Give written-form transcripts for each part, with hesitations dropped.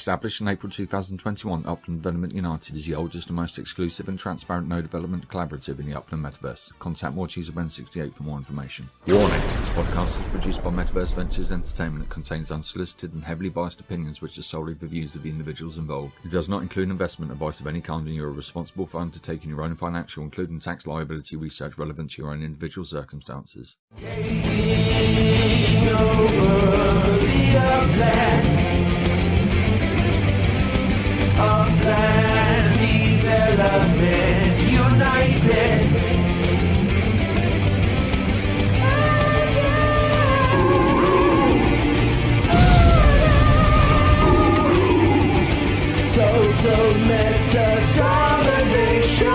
Established in April 2021, Upland Development United is the oldest and most exclusive and transparent no development collaborative in the Upland Metaverse. Contact Morecheese or Ben68 for more information. Warning: this podcast is produced by Metaverse Ventures Entertainment and contains unsolicited and heavily biased opinions which are solely the views of the individuals involved. It does not include investment advice of any kind, and you are responsible for undertaking your own financial, including tax liability research relevant to your own individual circumstances. Taking over the Upland Development United. Total meta domination.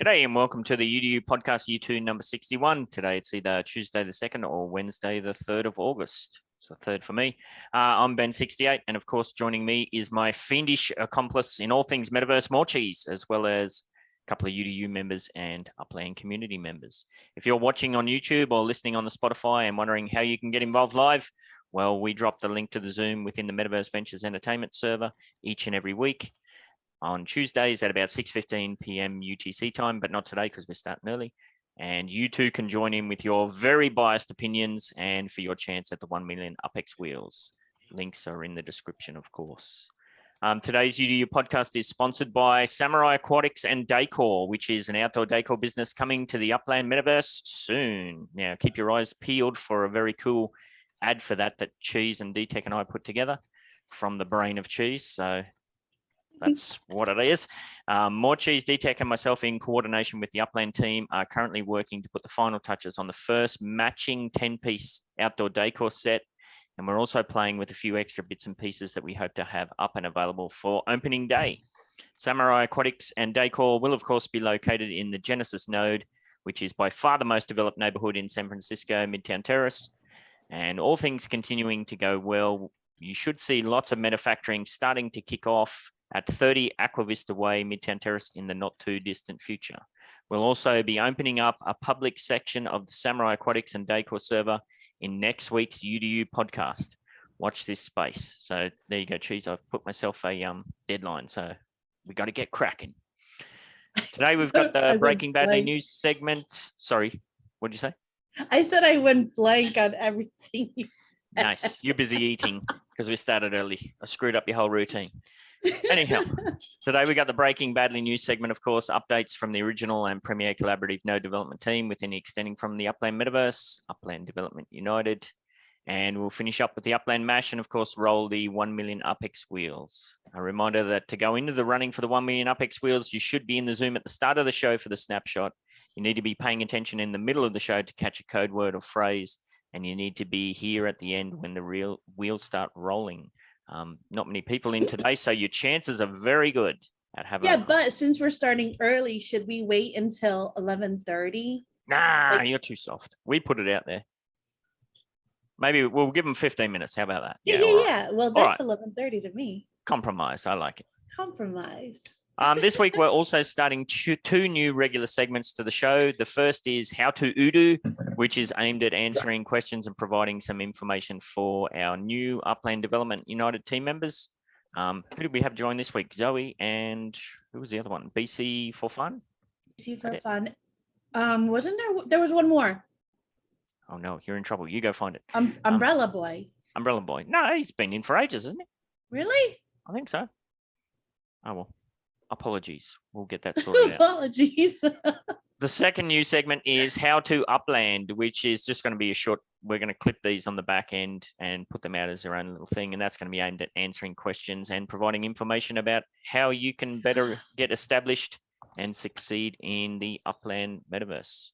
G'day and welcome to the UDU Podcast U2 number 61. Today it's either Tuesday the 2nd or Wednesday the 3rd of August. It's the 3rd for me. I'm Ben68, and of course joining me is my fiendish accomplice in all things Metaverse, Morecheese, as well as a couple of UDU members and Upland community members. If you're watching on YouTube or listening on the Spotify and wondering how you can get involved live, well, we drop the link to the Zoom within the Metaverse Ventures Entertainment server each and every week on Tuesdays at about 6:15 p.m. UTC time, but not today because we're starting early. And you too can join in with your very biased opinions and for your chance at the 1 million UpX wheels. Links are in the description, of course. Today's UDU podcast is sponsored by Samurai Aquatics and Decor, which is an outdoor decor business coming to the Upland Metaverse soon. Now, keep your eyes peeled for a very cool ad for that Cheese and D-Tech and I put together from the brain of Cheese. So that's what it is. Morecheese, D-Tech, and myself, in coordination with the Upland team, are currently working to put the final touches on the first matching 10-piece outdoor decor set. And we're also playing with a few extra bits and pieces that we hope to have up and available for opening day. Samurai Aquatics and Decor will, of course, be located in the Genesis node, which is by far the most developed neighborhood in San Francisco, Midtown Terrace. And all things continuing to go well, you should see lots of manufacturing starting to kick off at 30 Aqua Vista Way, Midtown Terrace in the not too distant future. We'll also be opening up a public section of the Samurai Aquatics and Decor server in next week's UDU podcast. Watch this space. So there you go, Cheese. I've put myself a deadline, so we got to get cracking. Today we've got the Breaking Badly news segment. Sorry, what did you say? I said I went blank on everything. Nice. You're busy eating because we started early. I screwed up your whole routine. Anyhow, today we got the Breaking Badly news segment, of course, updates from the original and premier collaborative node development team within the extending from the Upland Metaverse, Upland Development United, and we'll finish up with the Upland Mash and, of course, roll the 1 million UpX wheels. A reminder that to go into the running for the 1 million UpX wheels, you should be in the Zoom at the start of the show for the snapshot. You need to be paying attention in the middle of the show to catch a code word or phrase, and you need to be here at the end when the real wheels start rolling. Not many people in today, so your chances are very good at having. Yeah, but since we're starting early, should we wait until 11:30? Nah, you're too soft. We put it out there. Maybe we'll give them 15 minutes. How about that? Yeah. Well, that's right. 11:30 to me. Compromise. I like it. Compromise. This week, we're also starting two new regular segments to the show. The first is How to UDU, which is aimed at answering questions and providing some information for our new Upland Development United team members. Who did we have join this week? Zoe and who was the other one? BC for Fun? BC for Fun. Wasn't there? There was one more. Oh, no, you're in trouble. You go find it. Umbrella Boy. Umbrella Boy. No, he's been in for ages, isn't he? Really? I think so. Oh, well. Apologies. We'll get that sorted out. Apologies. The second new segment is How to Upland, which is just going to be a short, we're going to clip these on the back end and put them out as their own little thing. And that's going to be aimed at answering questions and providing information about how you can better get established and succeed in the Upland Metaverse.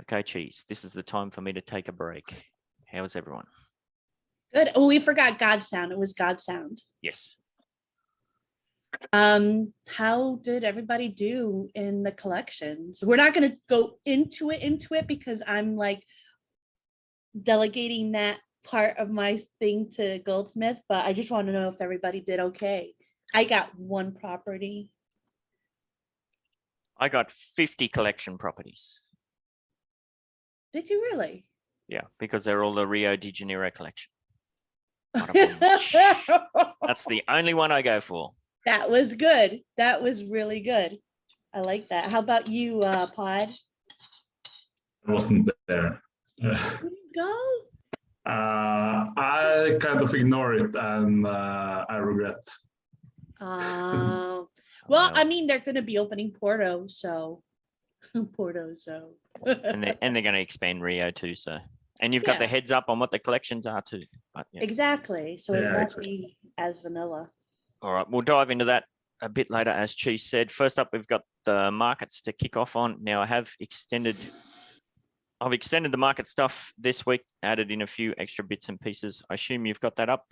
Okay, Cheese, this is the time for me to take a break. How's everyone? Good. Oh, we forgot God Sound. It was God Sound. Yes. How did everybody do in the collections? We're not going to go into it because I'm like delegating that part of my thing to Goldsmith, but I just want to know if everybody did okay. I got one property. I got 50 collection properties. Did you really? Yeah, because they're all the Rio de Janeiro collection. That's the only one I go for. That was good. That was really good. I like that. How about you, Pod? I wasn't there. Go. I kind of ignore it and I regret. Well, Well. I mean, they're going to be opening Porto, so and they're going to expand Rio too. So, and you've got the Yeah. heads up on what the collections are too. But, yeah. exactly. So it Yeah, won't exactly. be as vanilla. All right, we'll dive into that a bit later, as Cheese said. First up, we've got the markets to kick off on. Now, I've extended the market stuff this week, added in a few extra bits and pieces. I assume you've got that up.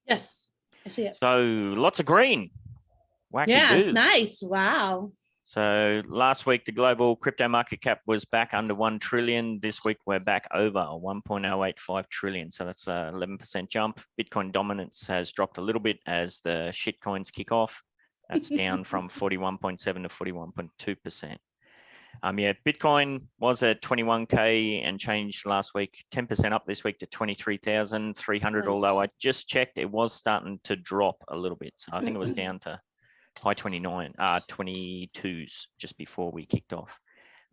Yes, I see it. So lots of green. Wacky Yeah, it's goo. nice. Wow. So last week, the global crypto market cap was back under 1 trillion. This week, we're back over 1.085 trillion. So that's an 11% jump. Bitcoin dominance has dropped a little bit as the shit coins kick off. That's down from 41.7 to 41.2%. Yeah, Bitcoin was at 21K and changed last week, 10% up this week to 23,300. Nice. Although I just checked, it was starting to drop a little bit. So I think it was down to high 22s just before we kicked off.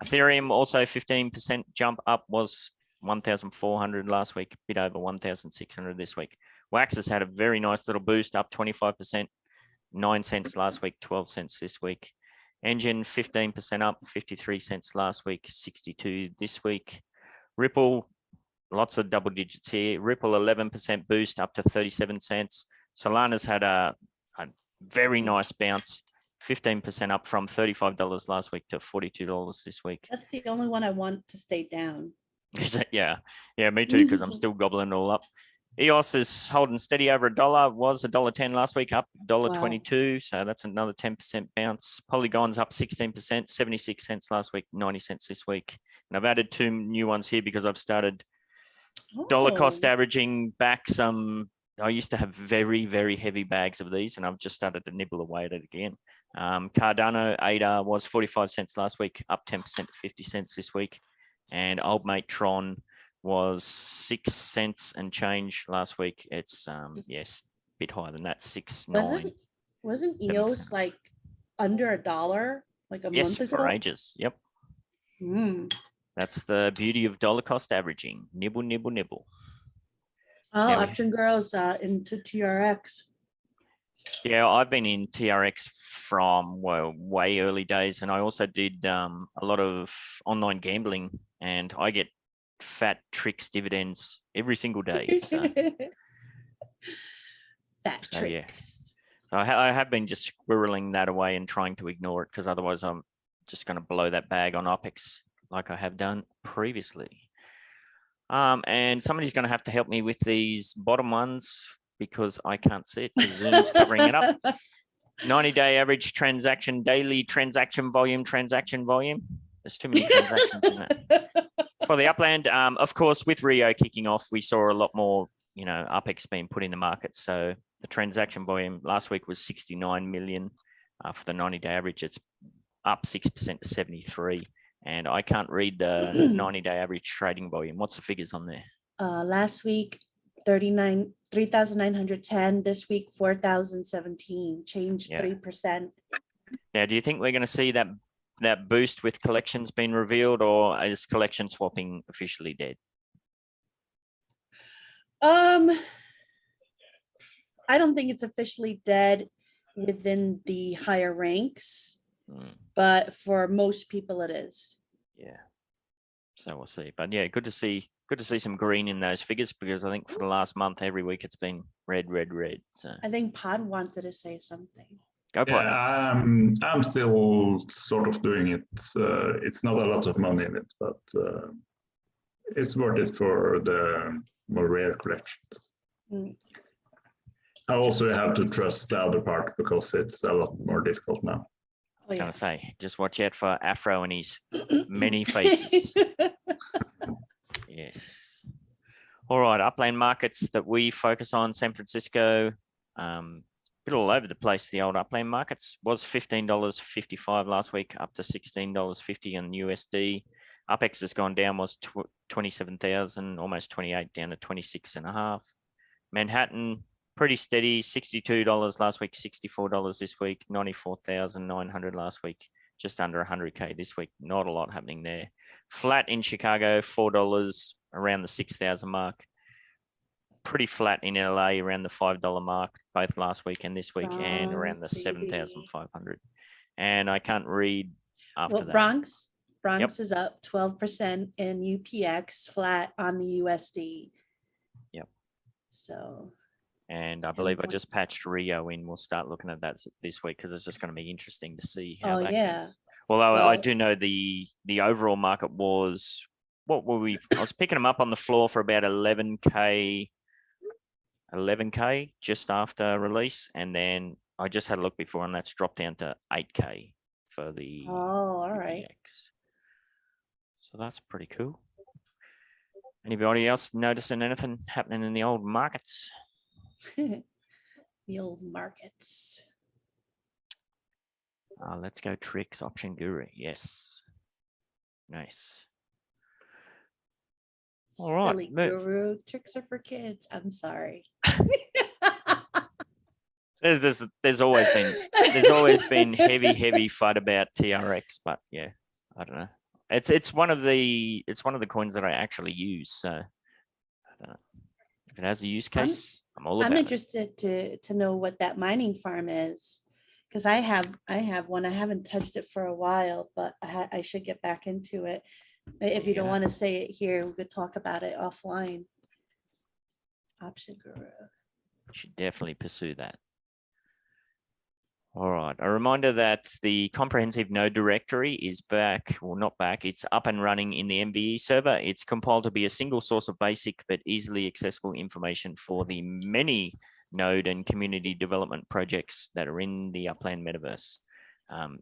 Ethereum also 15% jump up, was 1,400 last week, a bit over 1,600 this week. Wax has had a very nice little boost, up 25%, 9 cents last week, 12 cents this week. Engine 15% up, 53 cents last week, 62 this week. Ripple, lots of double digits here. Ripple 11% boost up to 37 cents. Solana's had a very nice bounce, 15% up from $35 last week to $42 this week. That's the only one I want to stay down. Yeah, me too, because I'm still gobbling it all up. EOS is holding steady over $1, was $1.10 last week, up $1.22. So that's another 10% bounce. Polygon's up 16%, 76 cents last week, 90 cents this week. And I've added 2 new ones here because I've started dollar cost Oh. averaging back some. I used to have very, very heavy bags of these, and I've just started to nibble away at it again. Cardano ADA was 45 cents last week, up 10% to 50 cents this week. And Old Mate Tron was 6 cents and change last week. It's yes, a bit higher than that, 6.9. Wasn't 7%. EOS like under $1 like a Yes, month ago? for ages. Yep. Mm. That's the beauty of dollar cost averaging. Nibble, nibble, nibble. Oh, Yeah, we- Upton Girls into TRX. Yeah, I've been in TRX from way early days, and I also did a lot of online gambling, and I get fat tricks dividends every single day. So, Fat So, yeah. tricks. so I have been just squirreling that away and trying to ignore it, because otherwise I'm just going to blow that bag on OPEX like I have done previously. And somebody's going to have to help me with these bottom ones because I can't see it because Zoom's covering it up. 90-day average transaction, daily transaction volume. There's too many transactions in that. For the Upland, of course, with Rio kicking off, we saw a lot more, UPEX being put in the market. So the transaction volume last week was 69 million. For the 90-day average, it's up 6% to 73. And I can't read the 90-day average trading volume. What's the figures on there? Last week, 3,910. This week, 4,017. Changed Yeah. 3%. Now, do you think we're going to see that boost with collections being revealed, or is collection swapping officially dead? I don't think it's officially dead within the higher ranks, but for most people it is. Yeah. So we'll see. But yeah, good to see some green in those figures, because I think for the last month, every week it's been red. So I think Pod wanted to say something. go for it. Yeah, I'm still sort of doing it. It's not a lot of money in it, but it's worth it for the more rare collections. Mm. I also have to trust the other part because it's a lot more difficult now. I was going to say, just watch out for Afro and his many faces. Yes. All right, Upland markets that we focus on, San Francisco, a bit all over the place. The old Upland markets was $15.55 last week, up to $16.50 on USD. Upex has gone down, was 27,000, almost 28, down to 26.5. Manhattan, pretty steady, $62 last week, $64 this week, 94,900 last week, just under 100K this week. Not a lot happening there. Flat in Chicago, $4, around the 6,000 mark. Pretty flat in LA, around the $5 mark, both last week and this week, and around the Bronx, 7,500. And I can't read after Well, that. Bronx is up 12% and UPX flat on the USD. Yep. So. And I believe I just patched Rio in. We'll start looking at that this week because it's just going to be interesting to see how that goes. Although I do know the overall market was, what were we? I was picking them up on the floor for about 11K just after release, and then I just had a look before, and that's dropped down to 8K for the. Oh, all right. UPX. So that's pretty cool. Anybody else noticing anything happening in the old markets? The old markets. Let's go tricks, option guru. Yes. Nice. All right. Silly guru. Tricks are for kids. I'm sorry. There's always been heavy fight about TRX, but yeah, I don't know. It's one of the coins that I actually use. So I don't know. If it has a use case, I'm all about it. I'm interested to know what that mining farm is, because I have one. I haven't touched it for a while, but I should get back into it. If you don't want to say it here, we could talk about it offline. Option guru. You should definitely pursue that. All right. A reminder that the comprehensive node directory is back, well, not back. It's up and running in the MVE server. It's compiled to be a single source of basic but easily accessible information for the many node and community development projects that are in the Upland Metaverse.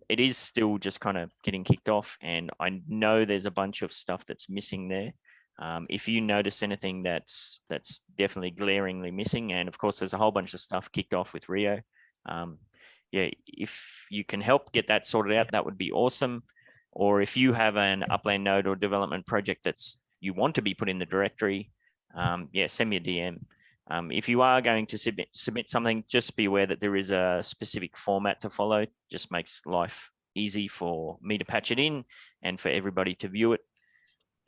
It is still just kind of getting kicked off, and I know there's a bunch of stuff that's missing there. If you notice anything that's definitely glaringly missing, and of course there's a whole bunch of stuff kicked off with Rio. Yeah, if you can help get that sorted out, that would be awesome. Or if you have an Upland node or development project that's you want to be put in the directory, yeah, send me a DM. If you are going to submit something, just be aware that there is a specific format to follow. Just makes life easy for me to patch it in and for everybody to view it.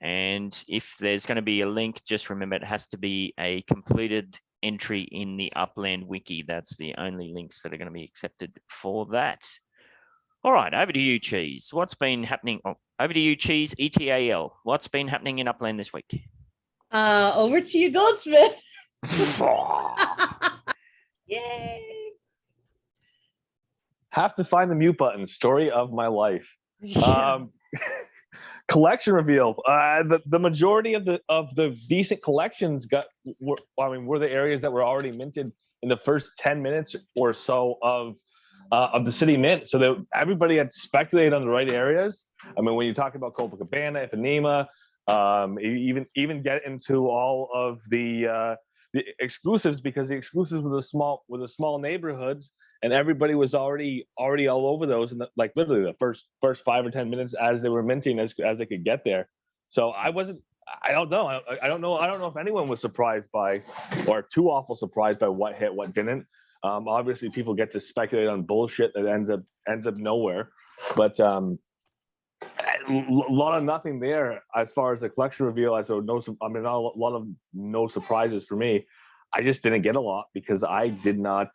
And if there's going to be a link, just remember it has to be a completed entry in the Upland wiki. That's the only links that are going to be accepted for that. All right, over to you, Cheese. What's been happening? Oh, over to you, Cheese, ETAL. What's been happening in Upland this week? Over to you, Goldsmith. Yay. Have to find the mute button. Story of my life. Yeah. Collection reveal. The majority of the decent collections were the areas that were already minted in the first 10 minutes or so of the city mint. So that everybody had speculated on the right areas. I mean, when you talk about Copacabana, Ipanema, even get into all of the exclusives, because the exclusives were the small neighborhoods, and everybody was already all over those, and like literally the first 5 or 10 minutes as they were minting, as they could get there. So I don't know if anyone was surprised by, or too awful surprised by what hit, what didn't. Obviously people get to speculate on bullshit that ends up nowhere, but a lot of nothing there as far as the collection reveal. Not a lot of no surprises for me. I just didn't get a lot because I did not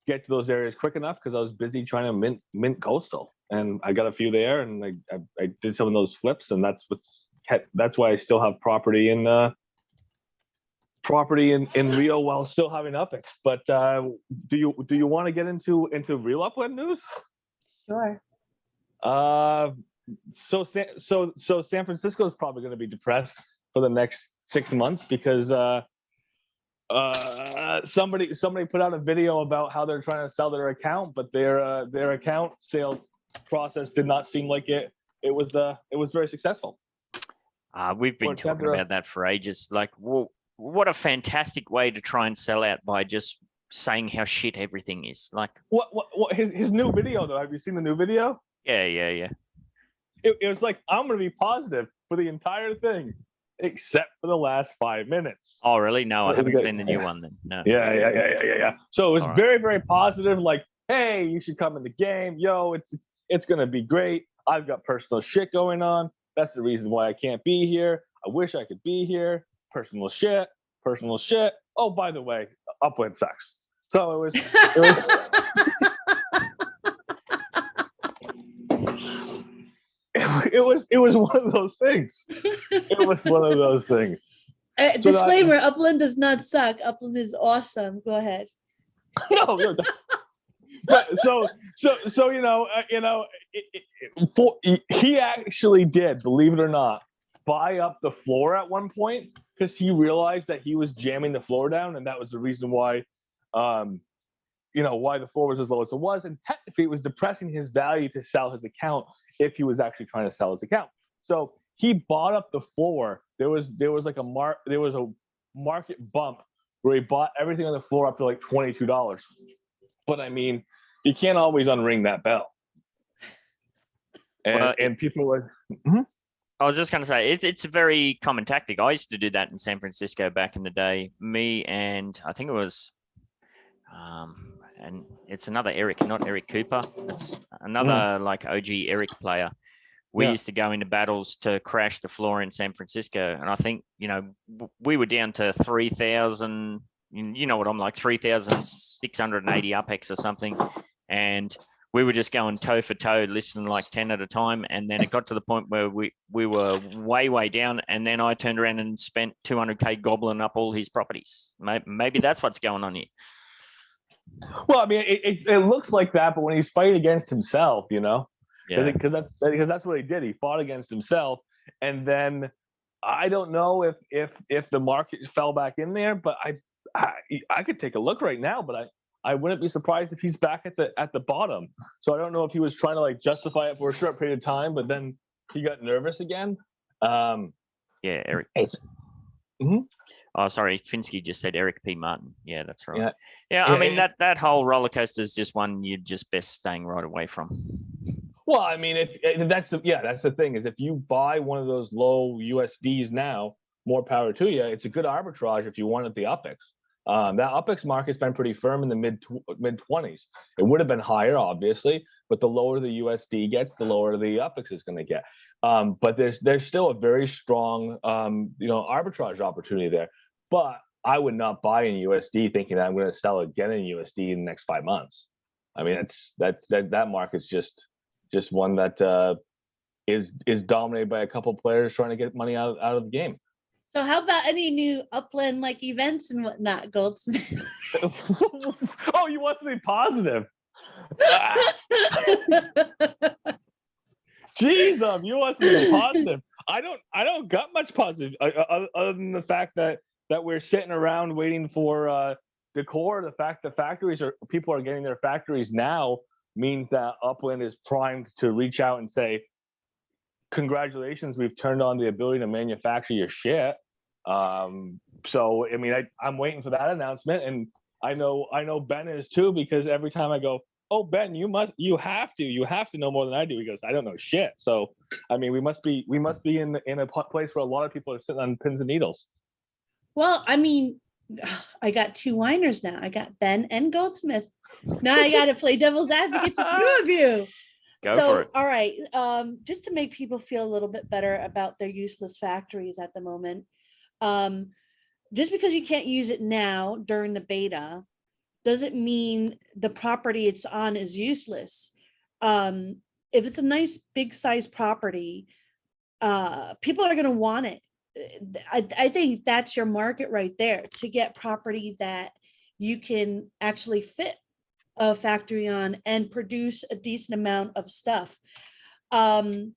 get to those areas quick enough because I was busy trying to mint coastal, and I got a few there, and I did some of those flips, and that's why I still have property in Rio while still having Upex. But do you want to get into real Upland news? Sure. So San Francisco is probably going to be depressed for the next 6 months because somebody put out a video about how they're trying to sell their account, but their account sale process did not seem like it was very successful. We've been talking about that for ages. Like, well, what a fantastic way to try and sell out by just saying how shit everything is. Like, what his new video though? Have you seen the new video? Yeah. it was like, I'm going to be positive for the entire thing, except for the last 5 minutes. Oh, really? No, I It's haven't good. seen the new one then. No. Yeah. So it was All right. very, very positive. Like, hey, you should come in the game. Yo, it's going to be great. I've got personal shit going on. That's the reason why I can't be here. I wish I could be here. Personal shit. Oh, by the way, Upland sucks. So it was it was one of those things. It was one of those things. Disclaimer: Upland does not suck. Upland is awesome. Go ahead. No. But so he actually did, believe it or not, buy up the floor at one point because he realized that he was jamming the floor down, and that was the reason why, why the floor was as low as it was, and technically it was depressing his value to sell his account if he was actually trying to sell his account. So he bought up the floor. There was a market bump where he bought everything on the floor up to like $22. But I mean, you can't always unring that bell. And people were. I was just going to say, it's a very common tactic. I used to do that in San Francisco back in the day. Me and I think it was, and it's another Eric, not Eric Cooper. It's another like OG Eric player. We used to go into battles to crash the floor in San Francisco. And I think, we were down to 3,000, you know what I'm like, 3,680 UPEX or something. And we were just going toe for toe, listening like 10 at a time. And then it got to the point where we were way down. And then I turned around and spent 200K gobbling up all his properties. Maybe that's what's going on here. Well, I mean, it looks like that, but when he's fighting against himself, because that's what he did. He fought against himself. And then I don't know if the market fell back in there, but I could take a look right now, but I wouldn't be surprised if he's back at the bottom. So I don't know if he was trying to like justify it for a short period of time, but then he got nervous again. Eric. Oh, sorry, Finsky just said Eric P. Martin. Yeah, that's right. Yeah, I mean that whole roller coaster is just one you're just best staying right away from. Well, I mean, that's the thing is if you buy one of those low USDs now, more power to you. It's a good arbitrage if you wanted the UPEX. That UPEX market's been pretty firm in the mid 20s. It would have been higher, obviously, but the lower the USD gets, the lower the UPEX is going to get. But there's still a very strong arbitrage opportunity there. But I would not buy in USD thinking that I'm going to sell again in USD in the next 5 months. I mean, that market's just one that is dominated by a couple of players trying to get money out of the game. So how about any new Upland like events and whatnot, Goldsmith? Oh, you want to be positive? Jeez, you want to be positive? I don't got much positive other than the fact that we're sitting around waiting for Decor. The fact that people are getting their factories now means that Upland is primed to reach out and say, congratulations, we've turned on the ability to manufacture your shit. So I mean, I'm waiting for that announcement, and I know Ben is too, because every time I go, oh Ben, you have to know more than I do. He goes, I don't know shit. So I mean, we must be in a place where a lot of people are sitting on pins and needles. Well, I mean, I got two whiners now. I got Ben and Goldsmith. Now I got to play devil's advocate to two of you. Go for it. All right. Just to make people feel a little bit better about their useless factories at the moment. Just because you can't use it now during the beta doesn't mean the property it's on is useless. If it's a nice big size property, people are going to want it. I think that's your market right there, to get property that you can actually fit a factory on and produce a decent amount of stuff. Could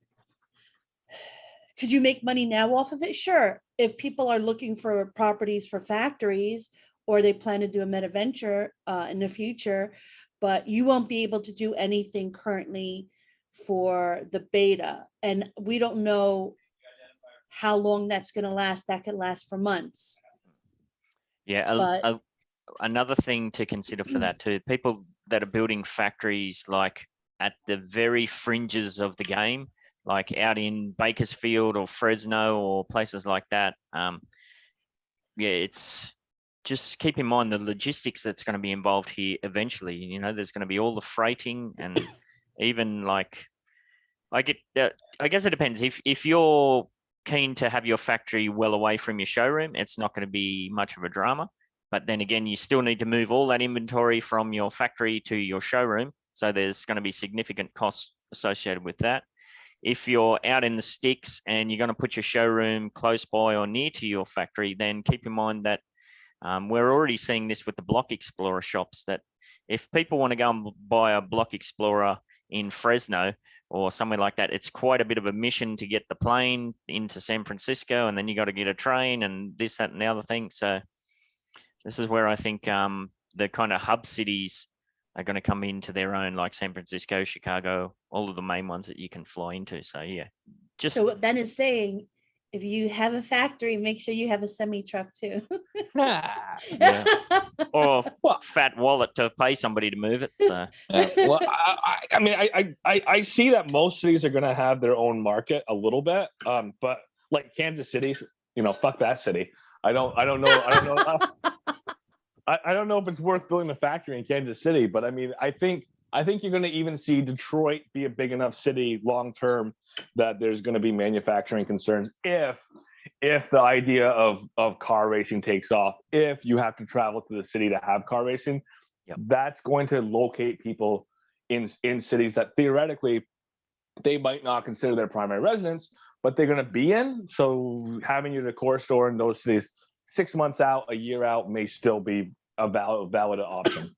you make money now off of it? Sure. If people are looking for properties for factories, or they plan to do a meta venture in the future, but you won't be able to do anything currently for the beta. And we don't know how long that's going to last. That could last for months. Yeah. Another thing to consider for that too, people that are building factories like at the very fringes of the game, like out in Bakersfield or Fresno or places like that. It's just keep in mind the logistics that's going to be involved here eventually. You know, there's going to be all the freighting and even like, I guess it depends. If you're keen to have your factory well away from your showroom, it's not going to be much of a drama. But then again, you still need to move all that inventory from your factory to your showroom. So there's going to be significant costs associated with that. If you're out in the sticks and you're going to put your showroom close by or near to your factory, then keep in mind that we're already seeing this with the Block Explorer shops, that if people want to go and buy a Block Explorer in Fresno or somewhere like that, it's quite a bit of a mission to get the plane into San Francisco, and then you got to get a train and this, that, and the other thing. So this is where I think the kind of hub cities are going to come into their own, like San Francisco, Chicago, all of the main ones that you can fly into. So yeah, just So what Ben is saying, if you have a factory, make sure you have a semi truck too. yeah, or fat wallet to pay somebody to move it. So Well, I mean, I see that most cities are going to have their own market a little bit, but like Kansas City, you know, fuck that city. I don't know. I don't know if it's worth building a factory in Kansas City, but I mean, I think you're going to even see Detroit be a big enough city long term that there's going to be manufacturing concerns if the idea of car racing takes off. If you have to travel to the city to have car racing, that's going to locate people in cities that theoretically they might not consider their primary residence, but they're going to be in. So having your decor store in those cities 6 months out, a year out may still be a valid option.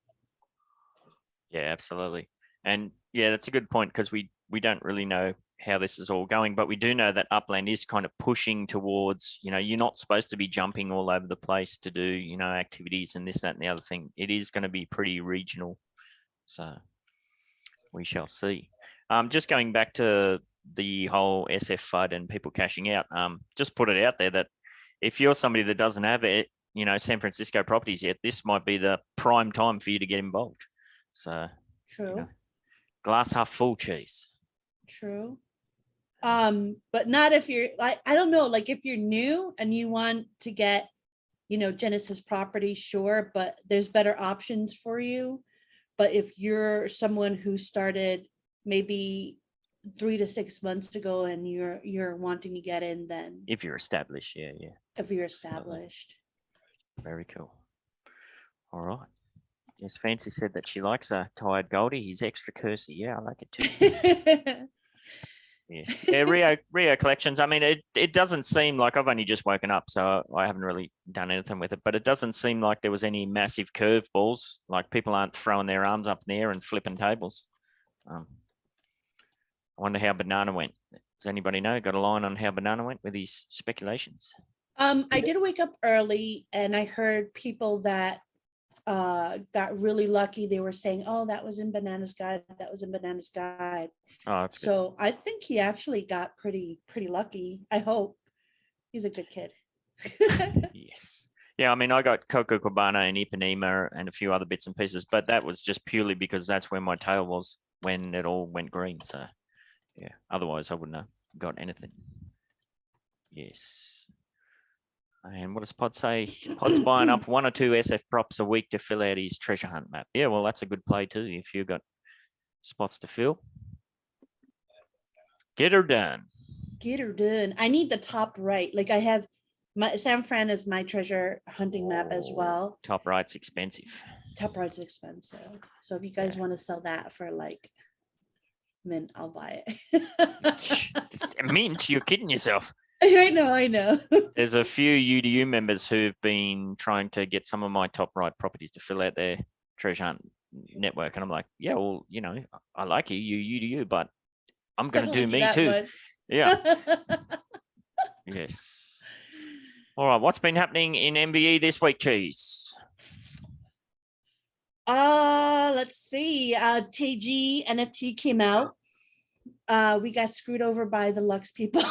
yeah, absolutely. And yeah, that's a good point, because we don't really know how this is all going, but we do know that Upland is kind of pushing towards, you know, you're not supposed to be jumping all over the place to do, you know, activities and this, that, and the other thing. It is going to be pretty regional. So we shall see. Just going back to the whole SF FUD and people cashing out, just put it out there that if you're somebody that doesn't have it, you know, San Francisco properties yet, this might be the prime time for you to get involved. So True. You know, glass half full, cheese. True. But not if you're like, I don't know, like if you're new and you want to get, you know, Genesis property, sure, but there's better options for you. But if you're someone who started maybe 3 to 6 months ago and you're wanting to get in, then If you're established, yeah. if you're established. Very cool. All right. Yes, Fancy said that she likes a tired Goldie. He's extra cursey. Yeah, I like it too. Yes. Yeah, Rio collections. I mean, it doesn't seem like, I've only just woken up, so I haven't really done anything with it, but it doesn't seem like there was any massive curveballs. Like people aren't throwing their arms up in the air and flipping tables. I wonder how Banana went. Does anybody know? Got a line on how Banana went with his speculations? I did wake up early and I heard people that got really lucky. They were saying, oh, that was in Banana's Guide. That was in Banana's Guide. Oh, that's good. So I think he actually got pretty lucky. I hope. He's a good kid. Yes. Yeah, I mean, I got Coco Cabana and Ipanema and a few other bits and pieces, but that was just purely because that's where my tail was when it all went green. So, yeah, otherwise I wouldn't have got anything. Yes. And what does Pod say? Pod's buying up 1 or 2 SF props a week to fill out his treasure hunt map. Yeah, well, that's a good play too. If you've got spots to fill, get her done. Get her done. I need the top right. Like I have my San Fran is my treasure hunting map as well. Top right's expensive. Top right's expensive. So if you guys want to sell that for like mint, I'll buy it. Mint? You're kidding yourself. I know. There's a few UDU members who've been trying to get some of my top right properties to fill out their treasure hunt network. And I'm like, yeah, well, you know, I like you UDU, but I'm going to do me too. Much. Yeah. Yes. All right. What's been happening in MVE this week, Cheese? Let's see. TG NFT came out. We got screwed over by the Lux people.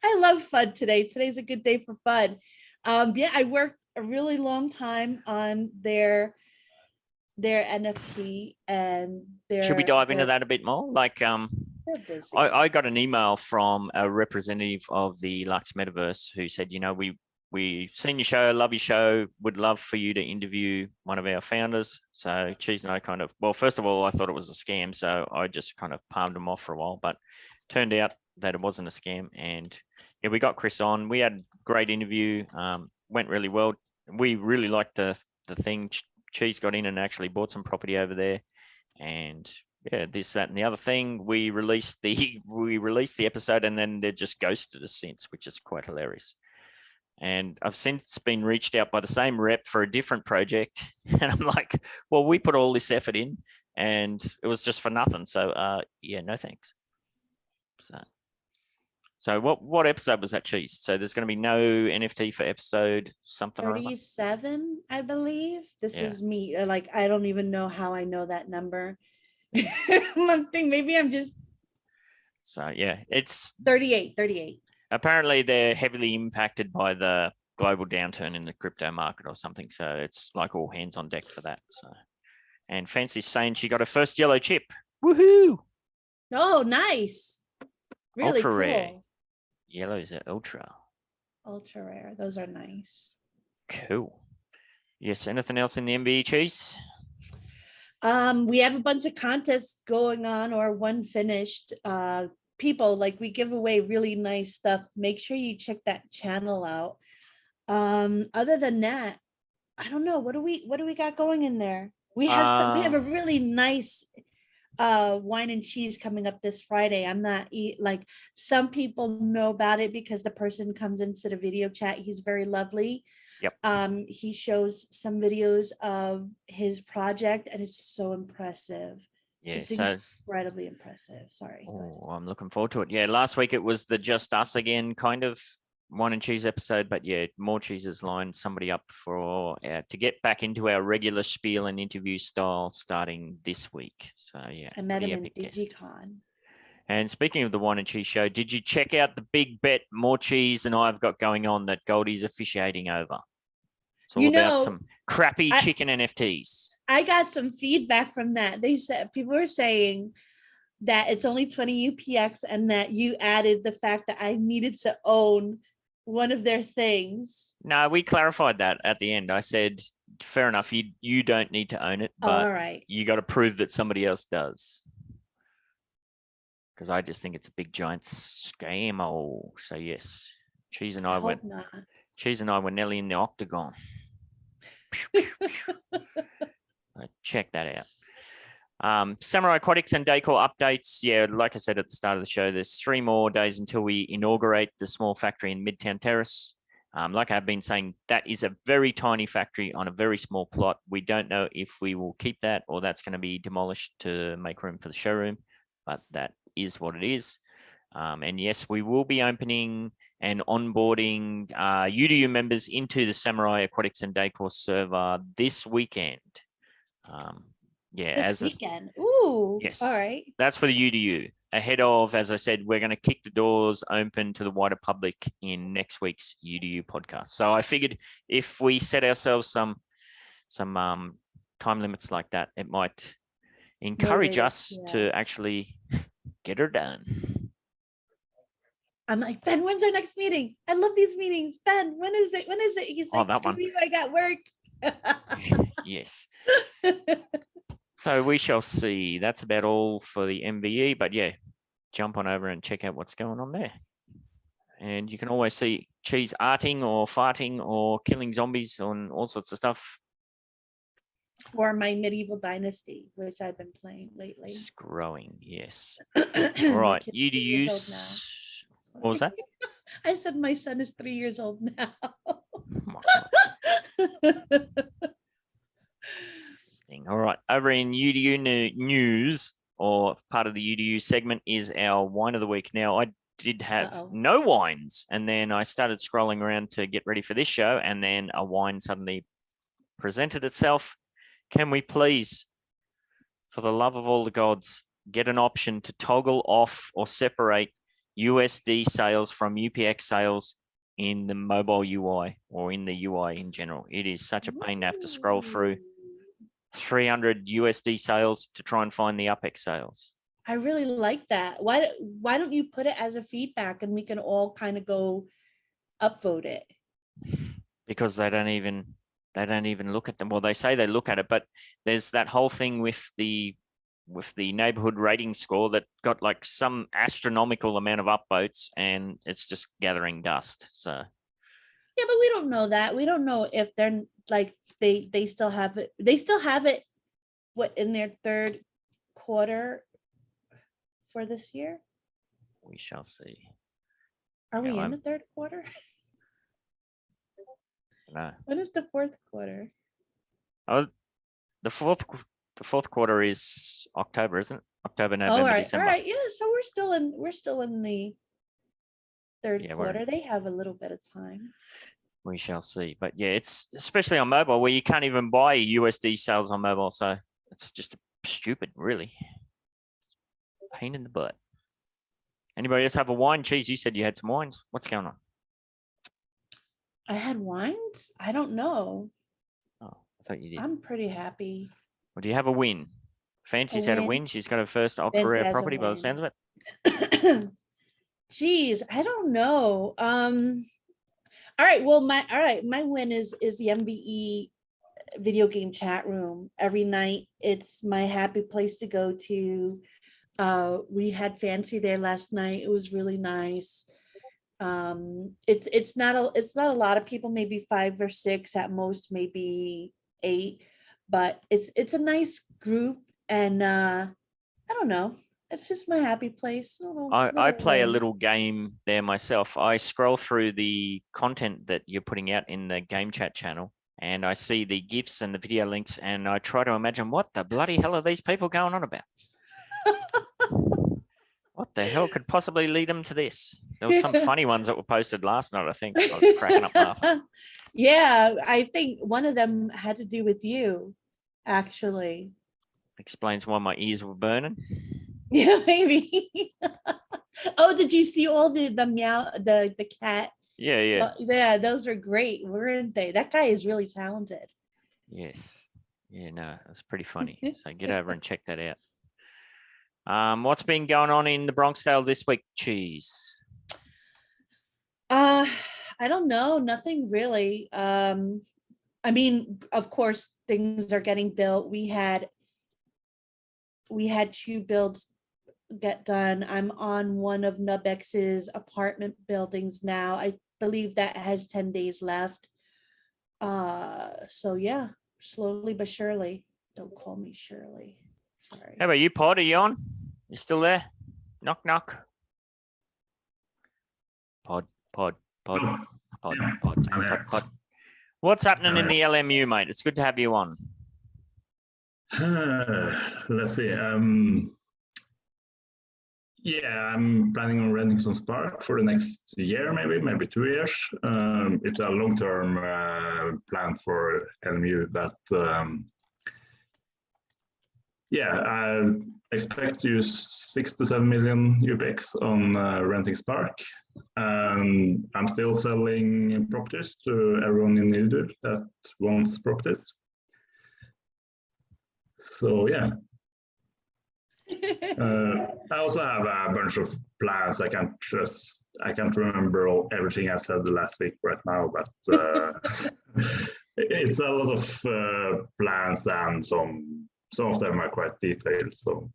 I love FUD today. Today's a good day for FUD. Yeah, I worked a really long time on their their NFT and Should we dive into their- that a bit more? Like, They're busy. I got an email from a representative of the Lux Metaverse who said, you know, we've seen your show, love your show, would love for you to interview one of our founders. So Cheese and I kind of, well, first of all, I thought it was a scam, so I just kind of palmed them off for a while, but turned out that it wasn't a scam. And yeah, we got Chris on. We had a great interview, went really well. We really liked the thing. Cheese got in and actually bought some property over there, and yeah, this, that, and the other thing. We released the episode, and then they just ghosted us since, which is quite hilarious. And I've since been reached out by the same rep for a different project, and I'm like, well, we put all this effort in, and it was just for nothing. So yeah, no thanks. So what episode was that, Cheese? So there's going to be no NFT for episode something or other? 37, I believe. This Yeah. is me. Like, I don't even know how I know that number. One thing, maybe I'm just So yeah, it's 38. apparently they're heavily impacted by the global downturn in the crypto market or something. So it's like all hands on deck for that. So, and Fancy's saying she got her first yellow chip. Woohoo! Oh, nice. Really Ultra cool. rare. Yellows are ultra. Ultra rare. Those are nice. Cool. Yes. Anything else in the MBE, Cheese? We have a bunch of contests going on, or one finished. People, like, we give away really nice stuff. Make sure you check that channel out. Other than that, I don't know. What do we got going in there? We have a really nice wine and cheese coming up this Friday. I'm not like, some people know about it because the person comes into the video chat. He's very lovely. Yep. He shows some videos of his project, and it's so impressive. Yeah. It's So incredibly impressive. Sorry. go ahead. oh, I'm looking forward to it. Yeah. Last week it was the Just Us Again kind of wine and cheese episode, but yeah, Morecheese has lined somebody up for to get back into our regular spiel and interview style starting this week. So yeah, I met pretty him in epic guest. DigiCon. And speaking of the wine and cheese show, did you check out the big bet Morecheese and I've got going on that Goldie's officiating over? It's all You about know, some crappy chicken NFTs. I got some feedback from that. They said, people were saying that it's only 20 UPX, and that you added the fact that I needed to own one of their things. No, we clarified that at the end. I said, fair enough, you don't need to own it, but All right. you got to prove that somebody else does. Because I just think it's a big giant scam. Oh, so yes, Cheese and I I went. hope not. Cheese and I were nearly in the octagon. Check that out. Samurai Aquatics and Decor updates. Yeah, like I said at the start of the show, there's 3 more days until we inaugurate the small factory in Midtown Terrace. Like I've been saying, that is a very tiny factory on a very small plot. We don't know if we will keep that or that's going to be demolished to make room for the showroom, but that is what it is. And yes, we will be opening and onboarding UDU members into the Samurai Aquatics and Decor server this weekend. Yeah, This weekend. Ooh. Yes. All right. that's for the UDU. Ahead of, as I said, we're going to kick the doors open to the wider public in next week's UDU podcast. So I figured if we set ourselves some time limits like that, it might encourage Motivate, us yeah. to actually get her done. I'm like, Ben, when's our next meeting? I love these meetings. Ben, when is it? When is it? He's Oh, like, that one. "Screw you, I got work." Yes. So we shall see. That's about all for the MVE, but yeah, jump on over and check out what's going on there. And you can always see Cheese arting or farting or killing zombies on all sorts of stuff. For my medieval dynasty, which I've been playing lately. It's growing, yes. All All right, UDUs. What was that? I said my son is 3 years old now. Oh my God. Thing. All right, over in UDU news, or part of the UDU segment, is our wine of the week. Now, I did have Uh-oh. no wines, and then I started scrolling around to get ready for this show, and then a wine suddenly presented itself. Can we please, for the love of all the gods, get an option to toggle off or separate USD sales from UPX sales in the mobile UI or in the UI in general? It is such a pain to have to scroll through 300 USD sales to try and find the UPEX sales. I really like that. Why don't you put it as a feedback and we can all kind of go upvote it? Because they don't even look at them. Well, they say they look at it, but there's that whole thing with the neighborhood rating score that got like some astronomical amount of upvotes, and it's just gathering dust. So Yeah, but we don't know that. We don't know if they're like they still have it. They still have it what in their third quarter for this year? we shall see. Are we Yeah, in the third quarter? No. When is the fourth quarter? Oh, the fourth quarter is October, isn't it? October, Oh, November, all right, December. all right. Yeah, so we're still in the third Yeah, we're- quarter. They have a little bit of time. We shall see. But yeah, it's especially on mobile where you can't even buy USD sales on mobile. So it's just stupid, really. Pain in the butt. Anybody else have a wine? Cheese, you said you had some wines. What's going on? I had wines. I don't know. Oh, I thought you did. I'm pretty happy. Well, do you have a win? Fancy's had a win? win. She's got her first ultra Fancy rare has a property by the win. sounds of it. Geez, I don't know. All right. Well, my win is the MVE video game chat room. Every night, it's my happy place to go to. We had Fancy there last night. It was really nice. It's not a lot of people, maybe 5 or 6 at most, maybe 8, but it's a nice group, and I don't know. It's just my happy place. I play a win. little game there myself. I scroll through the content that you're putting out in the game chat channel, and I see the GIFs and the video links, and I try to imagine what the bloody hell are these people going on about? What the hell could possibly lead them to this? There was some funny ones that were posted last night, I think. I was cracking up laughing. Yeah, I think one of them had to do with you, actually. Explains why my ears were burning. Yeah, maybe. Oh, did you see all the meow the cat? Yeah, yeah. Yeah, those are great, weren't they? That guy is really talented. Yes. Yeah, no, it was pretty funny. So get over and check that out. What's been going on in the Bronxdale this week, Cheese? I don't know, nothing really. I mean, of course, things are getting built. We had 2 builds get done. I'm on one of Nubex's apartment buildings now. I believe that has 10 days left. So yeah, slowly but surely. Don't call me Shirley. Sorry. How about you, Pod? Are you on? You still there? Knock, knock. Pod. What's happening in the LMU, mate? It's good to have you on. Let's see. Yeah, I'm planning on renting some Spark for the next year, maybe 2 years. It's a long-term plan for LMU, but yeah, I expect to use 6 to 7 million UPEX on renting Spark. I'm still selling properties to everyone in UDU that wants properties. So yeah. I also have a bunch of plans. I can't remember everything I said the last week right now, but it's a lot of plans, and some of them are quite detailed. So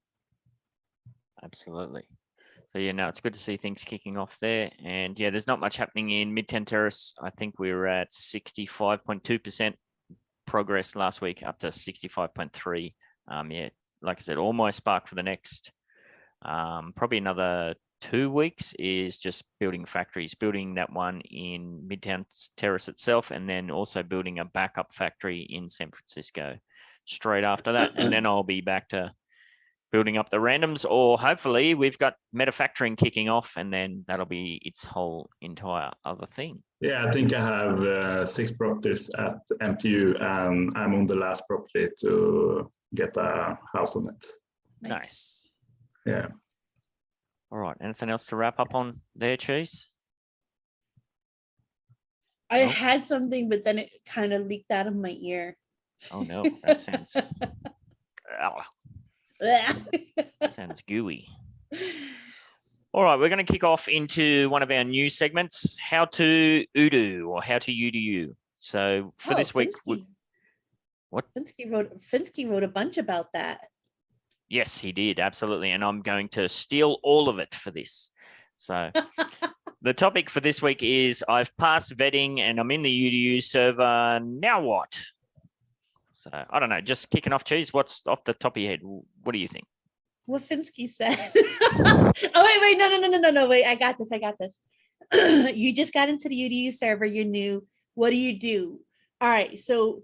Absolutely. So yeah, no, it's good to see things kicking off there. And yeah, there's not much happening in Midtown Terrace. I think we were at 65.2% progress last week, up to 65.3. Yeah, like I said, all my Spark for the next probably another 2 weeks is just building factories, building that one in Midtown Terrace itself, and then also building a backup factory in San Francisco straight after that. And then I'll be back to building up the randoms, or hopefully we've got metafactoring kicking off, and then that'll be its whole entire other thing. yeah, I think I have 6 properties at MTU, and I'm on the last property to get a house on it. Nice. Yeah. All right. Anything else to wrap up on there, Cheese? I Nope. had something, but then it kind of leaked out of my ear. Oh no, that sounds sounds gooey. All right, we're going to kick off into one of our new segments, how to UDU or how to UDU. So for this week, what? Finsky wrote a bunch about that. Yes, he did. Absolutely. And I'm going to steal all of it for this. So the topic for this week is I've passed vetting and I'm in the UDU server. Now what? So I don't know, just kicking off, Cheese. What's off the top of your head? What do you think? What Finsky said. Oh, wait, no. Wait, I got this. You just got into the UDU server. You're new. What do you do? All right. So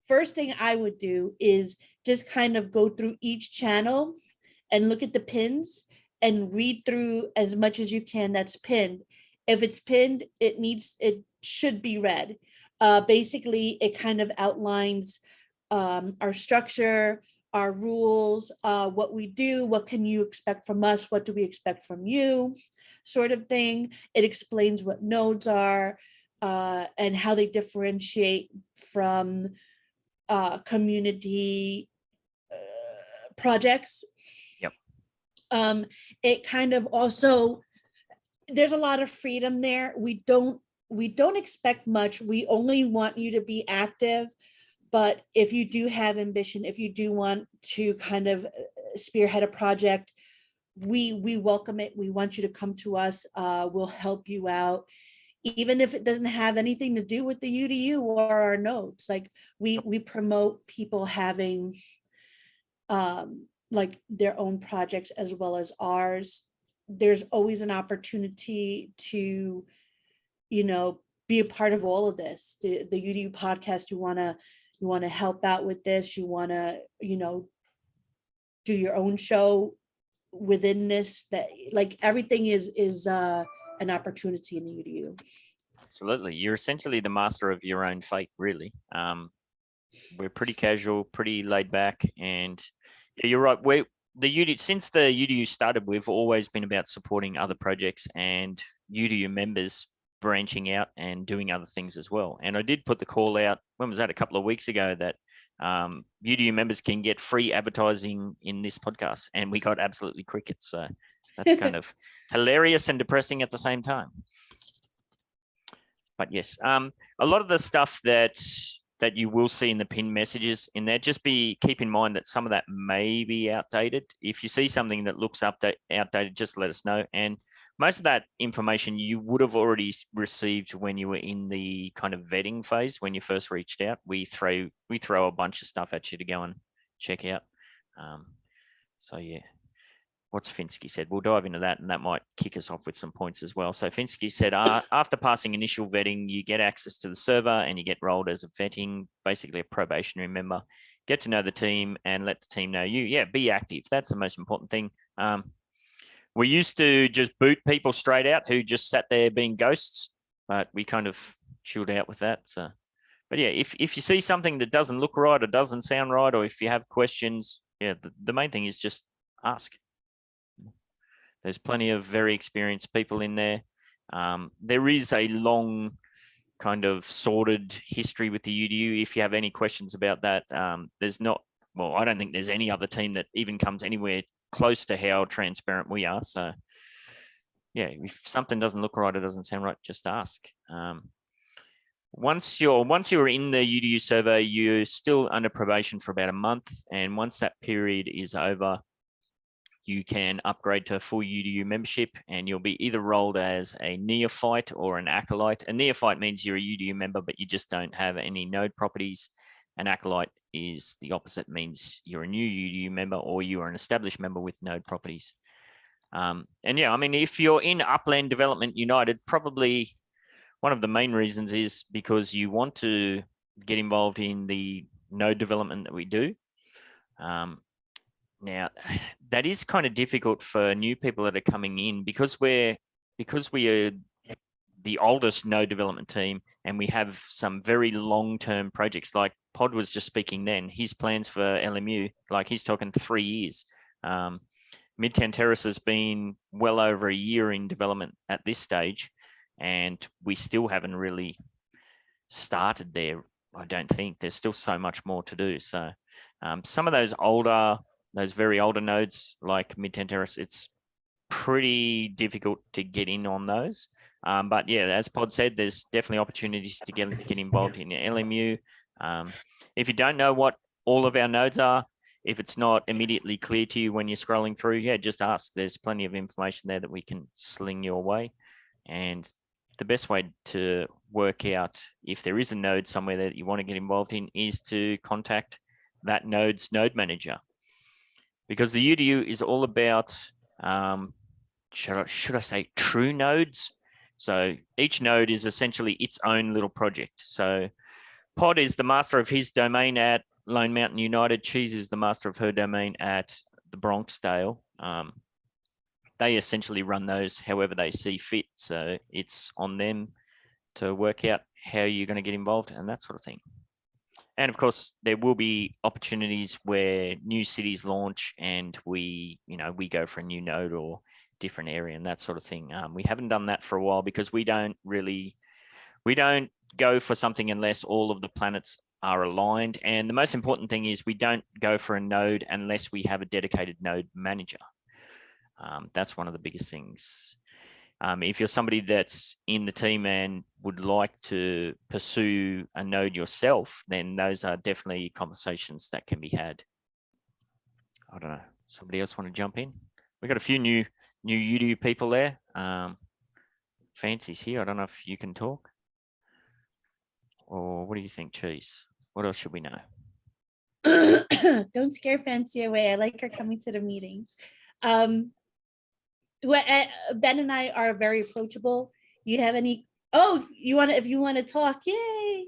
first thing I would do is just kind of go through each channel and look at the pins and read through as much as you can that's pinned. If it's pinned, it should be read. Basically, it kind of outlines our structure, our rules, what we do, what can you expect from us, what do we expect from you, sort of thing. It explains what nodes are and how they differentiate from community projects. Yep. It kind of also, there's a lot of freedom there. We don't expect much. We only want you to be active. But if you do have ambition, if you do want to kind of spearhead a project, we welcome it. We want you to come to us. We'll help you out. Even if it doesn't have anything to do with the UDU or our nodes. Like we promote people having like their own projects as well as ours. There's always an opportunity to, be a part of all of this. The UDU podcast, you want to help out with this, you want to, do your own show within this, that like everything is an opportunity in the UDU. Absolutely. You're essentially the master of your own fate, really. We're pretty casual, pretty laid back, and yeah, you're right. Since the UDU started, we've always been about supporting other projects and UDU members branching out and doing other things as well. And I did put the call out, when was that, a couple of weeks ago, that UDU members can get free advertising in this podcast, and we got absolutely crickets. So that's kind of hilarious and depressing at the same time. But yes, a lot of the stuff that you will see in the pinned messages in there, keep in mind that some of that may be outdated. If you see something that looks outdated, just let us know. And most of that information you would have already received when you were in the kind of vetting phase, when you first reached out. We throw a bunch of stuff at you to go and check out. So yeah, what's Finsky said? We'll dive into that, and that might kick us off with some points as well. So Finsky said, after passing initial vetting, you get access to the server and you get rolled as a vetting, basically a probationary member. Get to know the team and let the team know you. Yeah, be active. That's the most important thing. We used to just boot people straight out who just sat there being ghosts, but we kind of chilled out with that. So, but yeah, if you see something that doesn't look right or doesn't sound right, or if you have questions, yeah, the main thing is just ask. There's plenty of very experienced people in there. There is a long kind of sorted history with the UDU. If you have any questions about that, I don't think there's any other team that even comes anywhere close to how transparent we are. So yeah, if something doesn't look right or doesn't sound right, just ask. Once you're in the UDU server, you're still under probation for about a month. And once that period is over, you can upgrade to a full UDU membership, and you'll be either rolled as a neophyte or an acolyte. A neophyte means you're a UDU member, but you just don't have any node properties. An acolyte is the opposite, means you're a new UDU member or you are an established member with node properties. And yeah, I mean, if you're in Upland Development United, probably one of the main reasons is because you want to get involved in the node development that we do. Now, that is kind of difficult for new people that are coming in because we are the oldest node development team, and we have some very long-term projects. Like Pod was just speaking then, his plans for LMU, like he's talking 3 years. Midtown Terrace has been well over a year in development at this stage, and we still haven't really started there I don't think there's still so much more to do. So some of those very older nodes like Midtown Terrace, it's pretty difficult to get in on those. But yeah, as Pod said, there's definitely opportunities to get involved in LMU. If you don't know what all of our nodes are, if it's not immediately clear to you when you're scrolling through, yeah, just ask. There's plenty of information there that we can sling your way. And the best way to work out if there is a node somewhere that you want to get involved in is to contact that node's node manager. Because the UDU is all about, should I say true nodes? So each node is essentially its own little project. So Pod is the master of his domain at Lone Mountain United. Cheese is the master of her domain at the Bronxdale. They essentially run those however they see fit. So it's on them to work out how you're going to get involved and that sort of thing. And of course, there will be opportunities where new cities launch and we go for a new node or different area and that sort of thing. We haven't done that for a while because we don't go for something unless all of the planets are aligned. And the most important thing is we don't go for a node unless we have a dedicated node manager. That's one of the biggest things. If you're somebody that's in the team and would like to pursue a node yourself, then those are definitely conversations that can be had. I don't know. Somebody else want to jump in? We've got a few new UDU people there. Fancy's here. I don't know if you can talk. Or what do you think, Cheese? What else should we know? Don't scare Fancy away. I like her coming to the meetings. Ben and I are very approachable. You have any? Oh, if you want to talk, yay!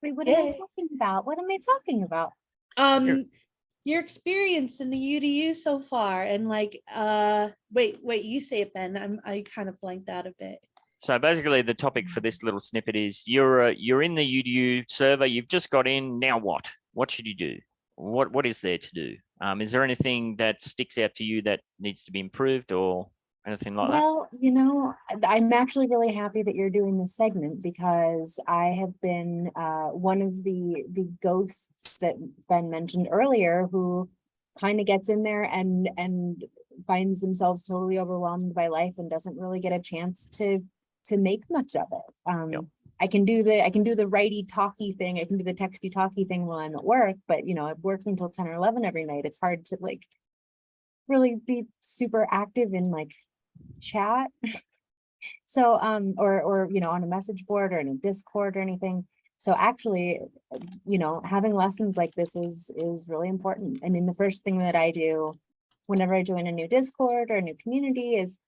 Wait, what am I talking about? What am I talking about? Your experience in the UDU so far, and like, wait, you say it, Ben. I kind of blanked out a bit. So basically, the topic for this little snippet is you're in the UDU server. You've just got in. Now what? What should you do? What is there to do? Is there anything that sticks out to you that needs to be improved or anything like that? Well, I'm actually really happy that you're doing this segment because I have been one of the ghosts that Ben mentioned earlier who kind of gets in there and finds themselves totally overwhelmed by life and doesn't really get a chance to make much of it. Yep. I can do the righty talky thing. I can do the texty talky thing while I'm at work, but I'm working until 10 or 11 every night. It's hard to like really be super active in like chat. So, or on a message board or in a Discord or anything. So actually, having lessons like this is really important. I mean, the first thing that I do whenever I join a new Discord or a new community is,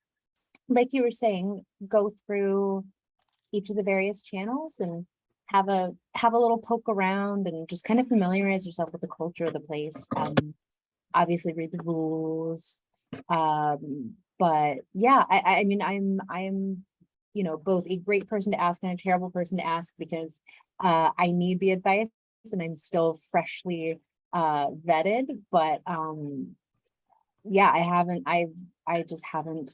like you were saying, go through each of the various channels and have a little poke around and just kind of familiarize yourself with the culture of the place. Obviously read the rules. But yeah, I mean, I'm both a great person to ask and a terrible person to ask because I need the advice and I'm still freshly vetted, but yeah, I just haven't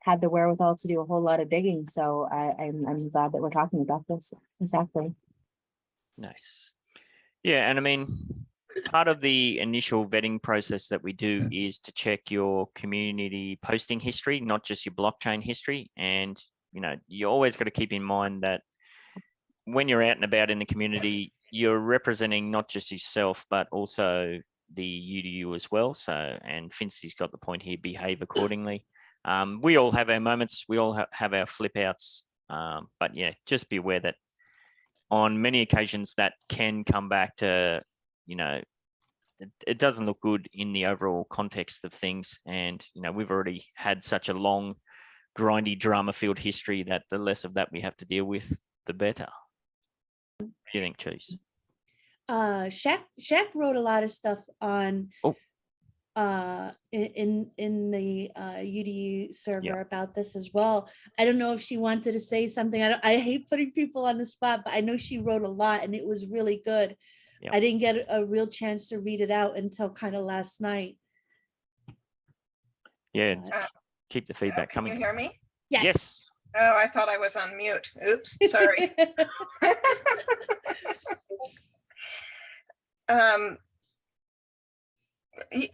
had the wherewithal to do a whole lot of digging. So I'm glad that we're talking about this. Exactly. Nice. Yeah, and I mean, part of the initial vetting process that we do is to check your community posting history, not just your blockchain history. And, you always got to keep in mind that when you're out and about in the community, you're representing not just yourself, but also the UDU as well. So, and Fincy's got the point here, behave accordingly. We all have our moments. We all have our flip outs. But yeah, just be aware that on many occasions that can come back to, it doesn't look good in the overall context of things. And, we've already had such a long, grindy, drama-filled history that the less of that we have to deal with, the better. What do you think, Cheese? Shaq wrote a lot of stuff on in the UDU server about this as well. I don't know if she wanted to say something. I hate putting people on the spot, but I know she wrote a lot and it was really good. I didn't get a real chance to read it out until kind of last night. Yeah, keep the feedback coming. Can you hear me? Yes. Oh, I thought I was on mute. Oops, sorry.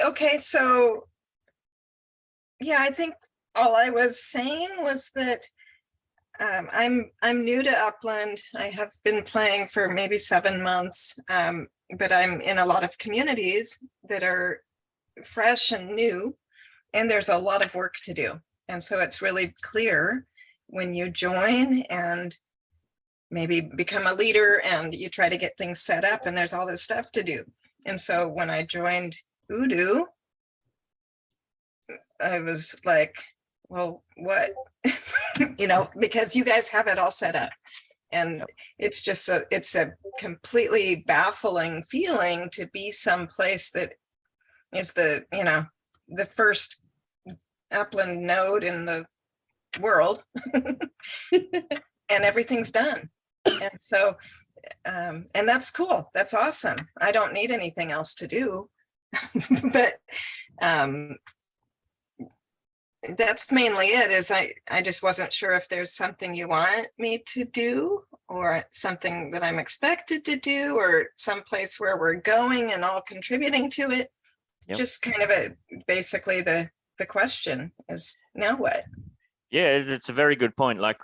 Okay, so yeah, I think all I was saying was that I'm new to Upland. I have been playing for maybe 7 months, but I'm in a lot of communities that are fresh and new, and there's a lot of work to do. And so it's really clear when you join and maybe become a leader and you try to get things set up, and there's all this stuff to do. And so when I joined UDU, I was like, well, what? Because you guys have it all set up. And it's just it's a completely baffling feeling to be someplace that is the first Upland node in the world and everything's done. And so, and that's cool. That's awesome. I don't need anything else to do, but that's mainly it. Is I just wasn't sure if there's something you want me to do, or something that I'm expected to do, or someplace where we're going and all contributing to it. Yep. Just kind of basically the question is, now what? Yeah, it's a very good point. Like,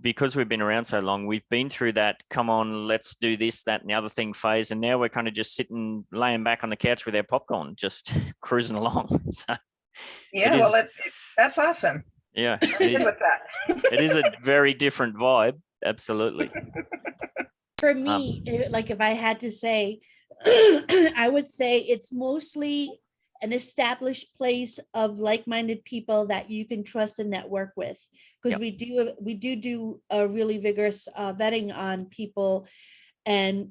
because we've been around so long, we've been through that, come on, let's do this, that, and the other thing phase. And now we're kind of just sitting, laying back on the couch with our popcorn, just cruising along. So yeah, well, that's awesome. Yeah, I'm good with that. it is a very different vibe. Absolutely. For me, like if I had to say, I would say it's mostly an established place of like-minded people that you can trust and network with, because we do a really vigorous vetting on people. And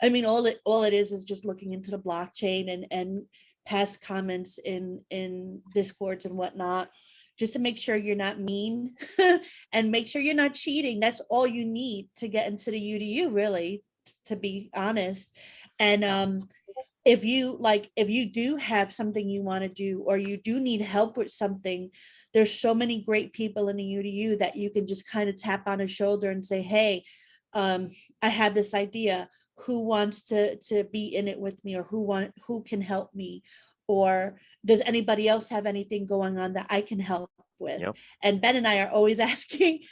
I mean, all it is just looking into the blockchain and past comments in discords and whatnot, just to make sure you're not mean and make sure you're not cheating. That's all you need to get into the UDU, really, to be honest. And if you do have something you want to do, or you do need help with something, there's so many great people in the UDU that you can just kind of tap on a shoulder and say, hey, I have this idea. Who wants to be in it with me, or who can help me? Or does anybody else have anything going on that I can help with? Yep. And Ben and I are always asking,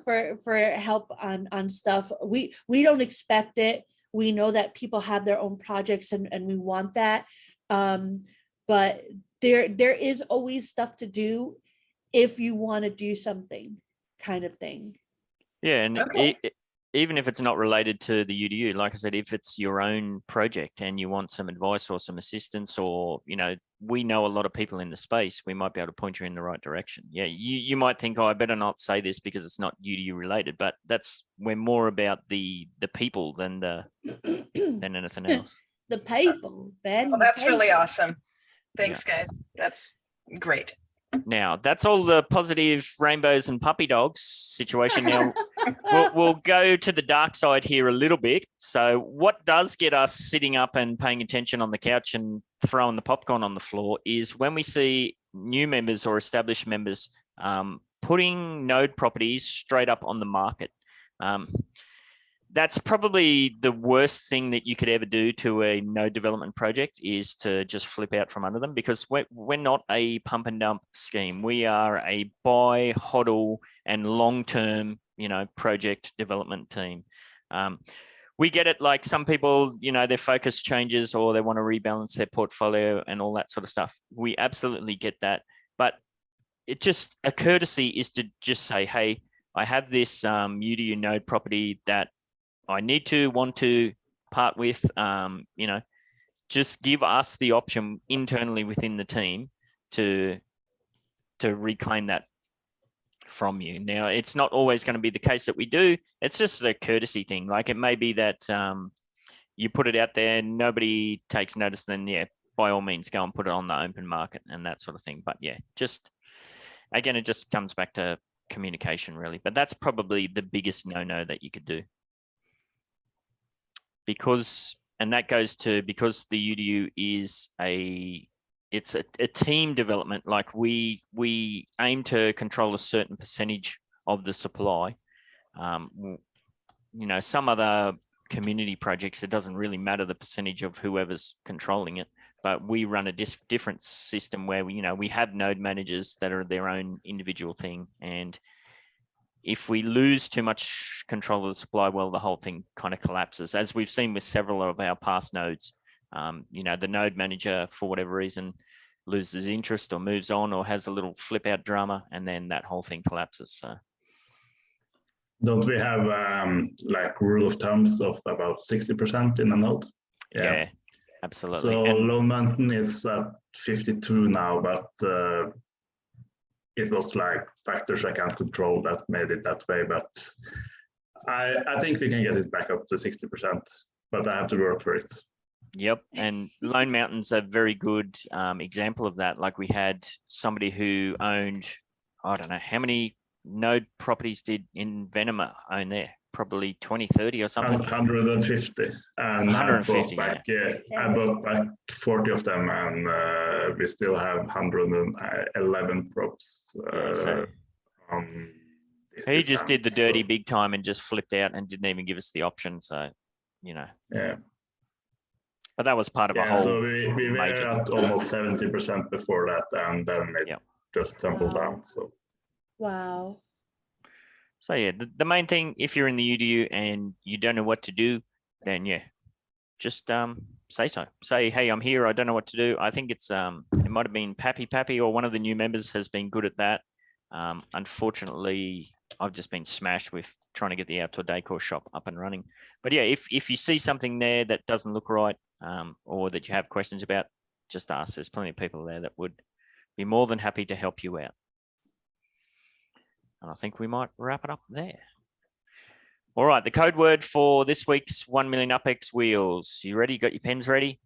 for help on stuff. We don't expect it. We know that people have their own projects and we want that. But there is always stuff to do if you want to do something, kind of thing. Yeah, and Okay. Even if it's not related to the UDU, like I said, if it's your own project and you want some advice or some assistance, or, we know a lot of people in the space, we might be able to point you in the right direction. Yeah, you might think, oh, I better not say this because it's not UDU related, but we're more about the people than anything else. The people, Ben. Well, that's really people. awesome. Thanks, guys. That's great. Now, that's all the positive rainbows and puppy dogs situation. Now, we'll go to the dark side here a little bit. So what does get us sitting up and paying attention on the couch and throwing the popcorn on the floor is when we see new members or established members putting node properties straight up on the market. That's probably the worst thing that you could ever do to a node development project, is to just flip out from under them, because we're not a pump and dump scheme. We are a buy, hodl, and long-term, project development team. We get it. Like, some people, their focus changes or they want to rebalance their portfolio and all that sort of stuff. We absolutely get that. But it just, a courtesy is to just say, hey, I have this UDU node property that I want to part with, just give us the option internally within the team to reclaim that from you. Now, it's not always going to be the case that we do. It's just a courtesy thing. Like, it may be that you put it out there, nobody takes notice, then by all means go and put it on the open market and that sort of thing. But just, again, it just comes back to communication, really. But that's probably the biggest no-no that you could do. Because the UDU is a it's a team development. Like we aim to control a certain percentage of the supply. Some other community projects, it doesn't really matter the percentage of whoever's controlling it, but we run a different system where we have node managers that are their own individual thing. And if we lose too much control of the supply, well, the whole thing kind of collapses, as we've seen with several of our past nodes. The node manager, for whatever reason, loses interest or moves on or has a little flip out drama, and then that whole thing collapses. So don't we have like rule of thumbs of about 60% in a node? Yeah, absolutely. So Lone Mountain is at 52 now, but it was like factors I can't control that made it that way. But I think we can get it back up to 60%, but I have to work for it. Yep. And Lone Mountain's a very good example of that. Like we had somebody who owned, I don't know, how many node properties did in Venom own there? Probably 20, 30 or something. 150. And 150, I bought back 40 of them, and we still have 111 props. He just did the dirty big time and just flipped out and didn't even give us the option. So, Yeah. But that was part of a whole. So we were at almost 70% before that, and then it just tumbled down. So. Wow. So yeah, the main thing, if you're in the UDU and you don't know what to do, then just say so. Say, hey, I'm here. I don't know what to do. I think it might have been Pappy or one of the new members has been good at that. Unfortunately, I've just been smashed with trying to get the outdoor decor shop up and running. But yeah, if you see something there that doesn't look right, or that you have questions about, just ask. There's plenty of people there that would be more than happy to help you out. And I think we might wrap it up there. All right, the code word for this week's 1 million UpX wheels. You ready? You got your pens ready?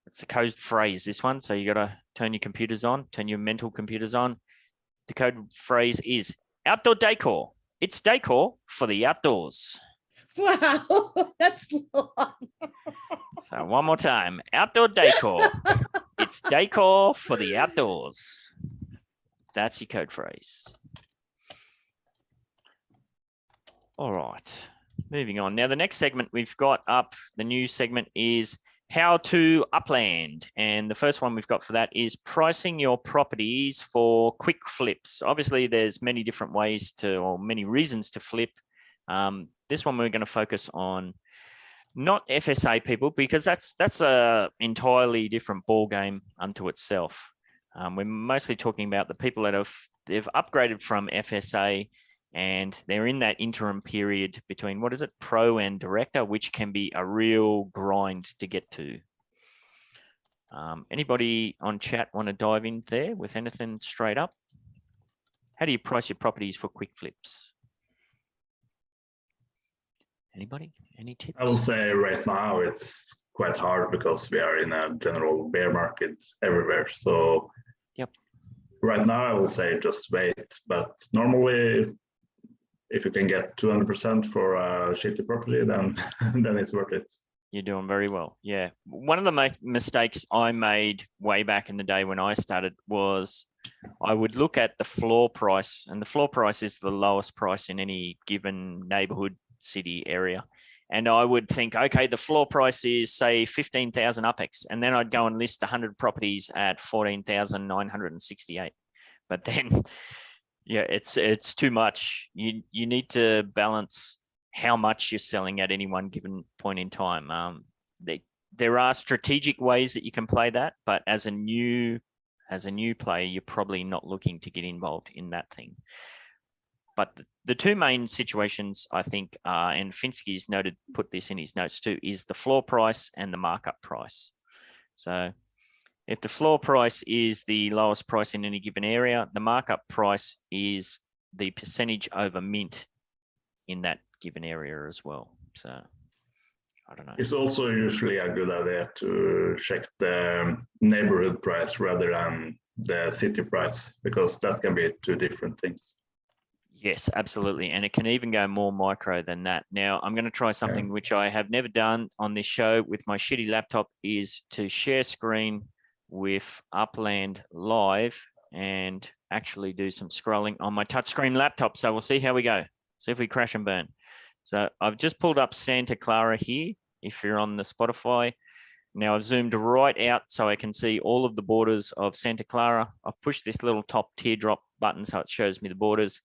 It's the code phrase, this one. So you got to turn your computers on, turn your mental computers on. The code phrase is outdoor decor. It's decor for the outdoors. Wow, that's long. So one more time, outdoor decor. It's decor for the outdoors. That's your code phrase. All right, moving on. Now, the next segment we've got up, the new segment is how to Upland. And the first one we've got for that is pricing your properties for quick flips. Obviously, there's many different ways or many reasons to flip. This one we're going to focus on not FSA people, because that's a entirely different ball game unto itself. We're mostly talking about the people that they've upgraded from FSA, and they're in that interim period between, what is it, pro and director, which can be a real grind to get to. Anybody on chat want to dive in there with anything straight up? How do you price your properties for quick flips? Anybody? Any tips? I will say right now it's quite hard because we are in a general bear market everywhere. So right now I will say just wait. But normally, if you can get 200% for a shitty property, then it's worth it. You're doing very well. Yeah. One of the mistakes I made way back in the day when I started was I would look at the floor price, and the floor price is the lowest price in any given neighborhood, city, area. And I would think, okay, the floor price is, say, 15,000 UpX. And then I'd go and list 100 properties at 14,968. But then, it's too much. You need to balance how much you're selling at any one given point in time. There are strategic ways that you can play that, but as a new player, you're probably not looking to get involved in that thing. But the two main situations, I think, and Finsky's put this in his notes too, is the floor price and the markup price. So if the floor price is the lowest price in any given area, the markup price is the percentage over mint in that given area as well. So I don't know. It's also usually a good idea to check the neighborhood price rather than the city price, because that can be two different things. Yes, absolutely. And it can even go more micro than that. Now, I'm going to try something which I have never done on this show with my shitty laptop, is to share screen with Upland live and actually do some scrolling on my touchscreen laptop. So we'll see how we go. See if we crash and burn. So I've just pulled up Santa Clara here. If you're on the Spotify, now I've zoomed right out so I can see all of the borders of Santa Clara. I've pushed this little top teardrop button so it shows me the borders.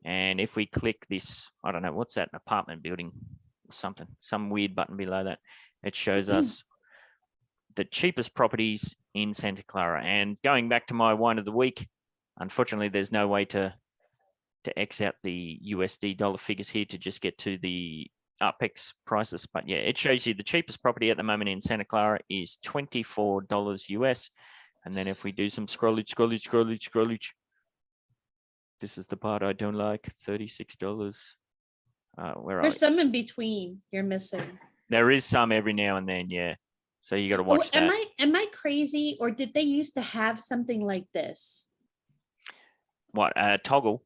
And if we click this, I don't know, what's that, an apartment building or something, some weird button below that, it shows us the cheapest properties in Santa Clara. And going back to my wine of the week, unfortunately, there's no way to X out the USD dollar figures here to just get to the Apex prices. But yeah, it shows you the cheapest property at the moment in Santa Clara is $24 US. And then if we do some scrollage, this is the part I don't like, $36. Where are There's we? some in between you're missing. There is some every now and then, yeah. So you got to watch that. Am I crazy, or did they used to have something like this? What, toggle?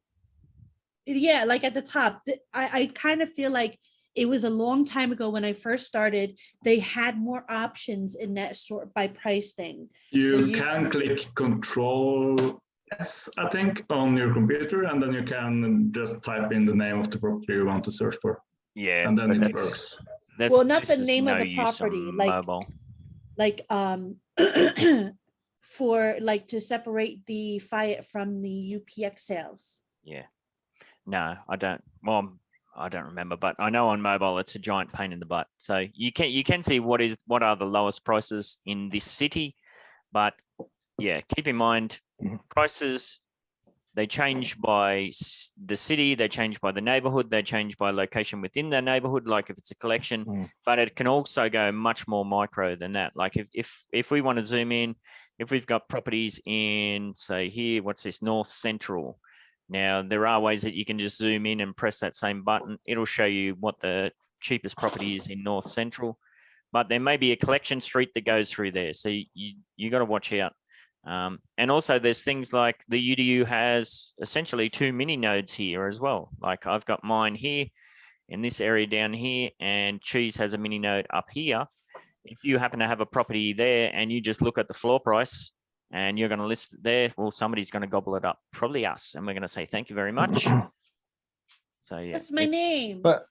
Yeah, like at the top. I kind of feel like it was a long time ago when I first started. They had more options in that sort by price thing. You can click Control S, I think, on your computer, and then you can just type in the name of the property you want to search for. Yeah, and then but it works. Well, not this the is name of no the use property, on like mobile. for like to separate the Fiat from the UPX sales. Yeah. No, I don't. Well, I don't remember, but I know on mobile it's a giant pain in the butt. So you can see what are the lowest prices in this city, but yeah, keep in mind prices, they change by the city, they change by the neighborhood, they change by location within the neighborhood, like if it's a collection, but it can also go much more micro than that. Like if we want to zoom in, if we've got properties in, say here, what's this, North Central. Now, there are ways that you can just zoom in and press that same button. It'll show you what the cheapest property is in North Central, but there may be a collection street that goes through there. So you got to watch out. And also there's things like the UDU has essentially 2 mini nodes here as well. Like I've got mine here in this area down here, and Cheese has a mini node up here. If you happen to have a property there and you just look at the floor price and you're going to list it there, well, somebody's going to gobble it up, probably us. And we're going to say, thank you very much. So yeah, That's my name. But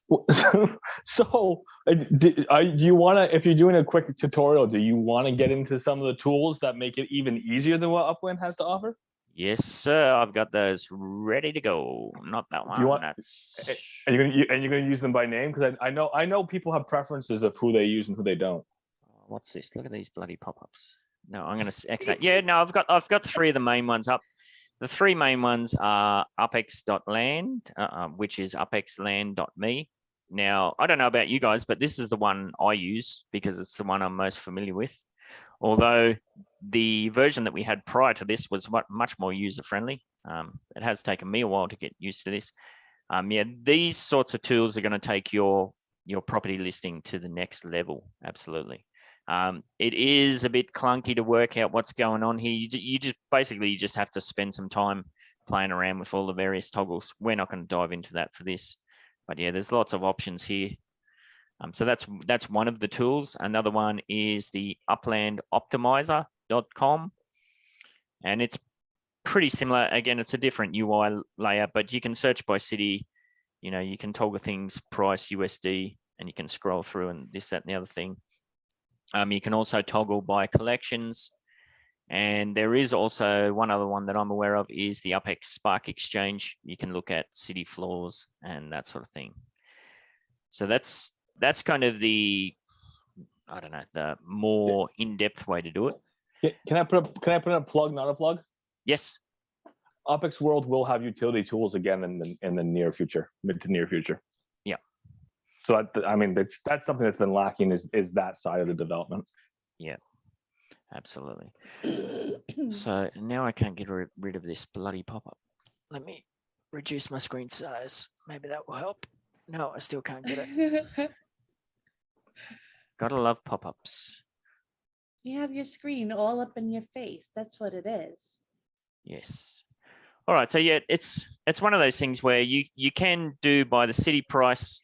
so do you want to, if you're doing a quick tutorial, do you want to get into some of the tools that make it even easier than what Upland has to offer? Yes, sir. I've got those ready to go. Not that one. Do you want? That's... And you're gonna use them by name, because I know people have preferences of who they use and who they don't. What's this? Look at these bloody pop-ups. No, I'm going to X that. Yeah, no, I've got 3 of the main ones up. The 3 main ones are upex.land, which is upexland.me. Now, I don't know about you guys, but this is the one I use because it's the one I'm most familiar with. Although the version that we had prior to this was much more user-friendly. It has taken me a while to get used to this. Yeah, these sorts of tools are going to take your property listing to the next level. Absolutely. It is a bit clunky to work out what's going on here. You just have to spend some time playing around with all the various toggles. We're not going to dive into that for this, but yeah, there's lots of options here. So that's one of the tools. Another one is the uplandoptimizer.com, and it's pretty similar. Again, it's a different UI layout, but you can search by city. You know, you can toggle things, price, USD, and you can scroll through and this, that, and the other thing. You can also toggle by collections. And there is also one other one that I'm aware of is the UpX Spark Exchange. You can look at city floors and that sort of thing. So that's kind of the, I don't know, the more in-depth way to do it. Can I put in a plug, not a plug? Yes. UpX World will have utility tools again in the near future, mid to near future. Yeah. So I mean, that's something that's been lacking is that side of the development. Yeah, absolutely. So now I can't get rid of this bloody pop-up. Let me reduce my screen size. Maybe that will help. No, I still can't get it. Gotta love pop-ups. You have your screen all up in your face. That's what it is. Yes. All right. So yeah, it's one of those things where you can do by the city price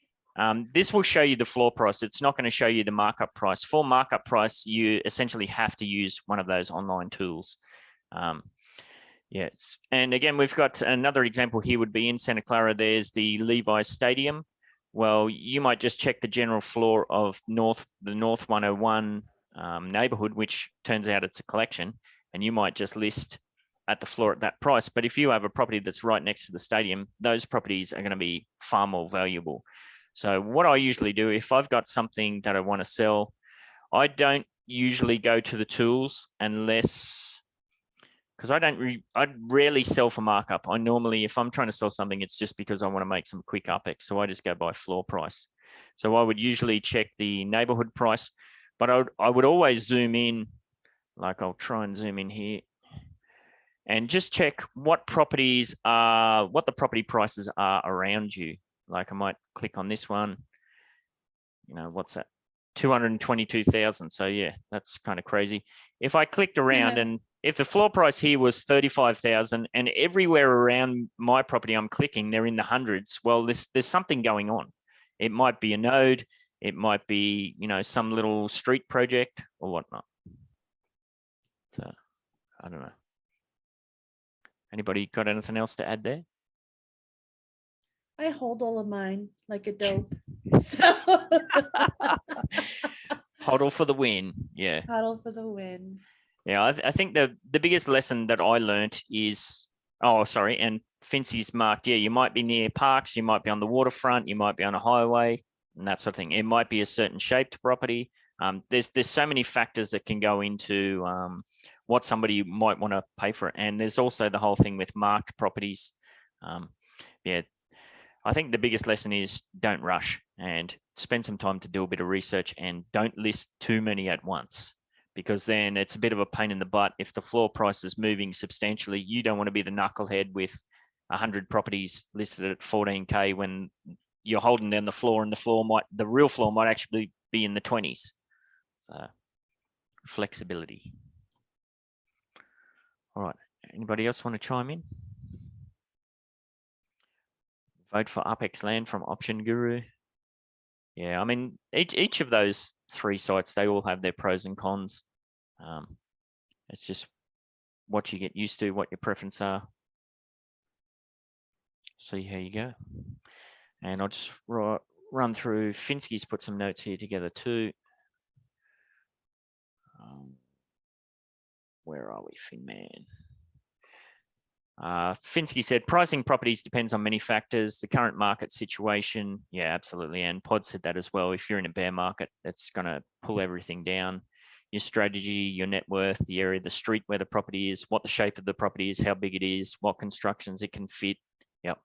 This will show you the floor price. It's not going to show you the markup price. For markup price, you essentially have to use one of those online tools. Yes. And again, we've got another example here would be in Santa Clara. There's the Levi's Stadium. Well, you might just check the general floor of the North 101 neighborhood, which turns out it's a collection, and you might just list at the floor at that price. But if you have a property that's right next to the stadium, those properties are going to be far more valuable. So what I usually do, if I've got something that I want to sell, I don't usually go to the tools unless, because I rarely sell for markup. I normally, if I'm trying to sell something, it's just because I want to make some quick UPEX. So I just go by floor price. So I would usually check the neighborhood price, but I would always zoom in, like I'll try and zoom in here and just check what properties are, what the property prices are around you. Like I might click on this one, you know, what's that? 222,000. So yeah, that's kind of crazy. If I clicked around and if the floor price here was 35,000 and everywhere around my property I'm clicking, they're in the hundreds. Well, there's something going on. It might be a node. It might be, you know, some little street project or whatnot. So I don't know. Anybody got anything else to add there? I hold all of mine like a dope. So Hodl for the win. Yeah. Huddle for the win. Yeah. I think the biggest lesson that I learned is, and Fincy's marked, yeah, you might be near parks, you might be on the waterfront, you might be on a highway and that sort of thing. It might be a certain shaped property. There's so many factors that can go into what somebody might want to pay for it. And there's also the whole thing with marked properties. Yeah. I think the biggest lesson is don't rush and spend some time to do a bit of research and don't list too many at once, because then it's a bit of a pain in the butt. If the floor price is moving substantially, you don't want to be the knucklehead with 100 properties listed at 14K when you're holding down the floor and the real floor might actually be in the 20s. So flexibility. All right. Anybody else want to chime in? Vote for Apex Land from Option Guru. Yeah, I mean, each of those three sites, they all have their pros and cons. It's just what you get used to, what your preferences are. See how you go. And I'll just run through. Finsky's put some notes here together too. Where are we, Finman? Finsky said pricing properties depends on many factors, the current market situation. Yeah, absolutely. And Pod said that as well. If you're in a bear market, that's going to pull everything down. Your strategy, your net worth, the area, the street where the property is, what the shape of the property is, how big it is, what constructions it can fit. Yep.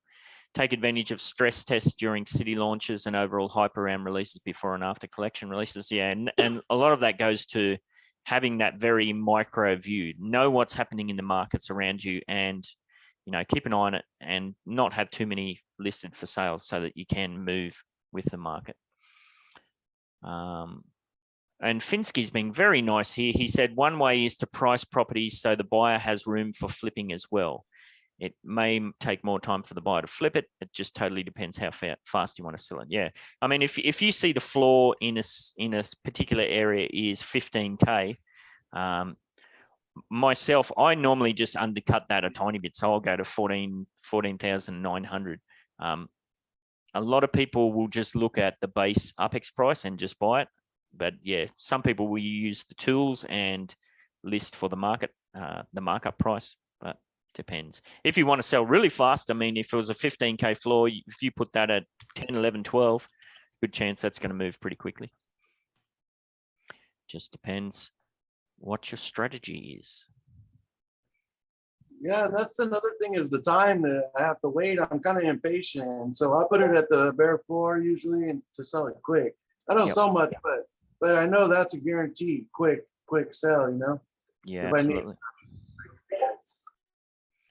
Take advantage of stress tests during city launches and overall hype around releases before and after collection releases. Yeah, and a lot of that goes to having that very micro view. Know what's happening in the markets around you and, you know, keep an eye on it and not have too many listed for sale so that you can move with the market. And Finsky's being very nice here. He said one way is to price properties so the buyer has room for flipping as well. It may take more time for the buyer to flip it. It just totally depends how fast you want to sell it. Yeah, I mean, if you see the floor in a particular area is 15K, myself, I normally just undercut that a tiny bit. So I'll go to 14,900. A lot of people will just look at the base UPEX price and just buy it. But yeah, some people will use the tools and list for the market, the markup price, but depends. If you want to sell really fast, I mean, if it was a 15K floor, if you put that at 10, 11, 12, good chance that's going to move pretty quickly. Just depends what your strategy is. Yeah, that's another thing is the time that I have to wait. I'm kind of impatient. So I put it at the bare floor usually and to sell it quick. I don't sell much, but I know that's a guaranteed quick sell, you know? Yeah, absolutely.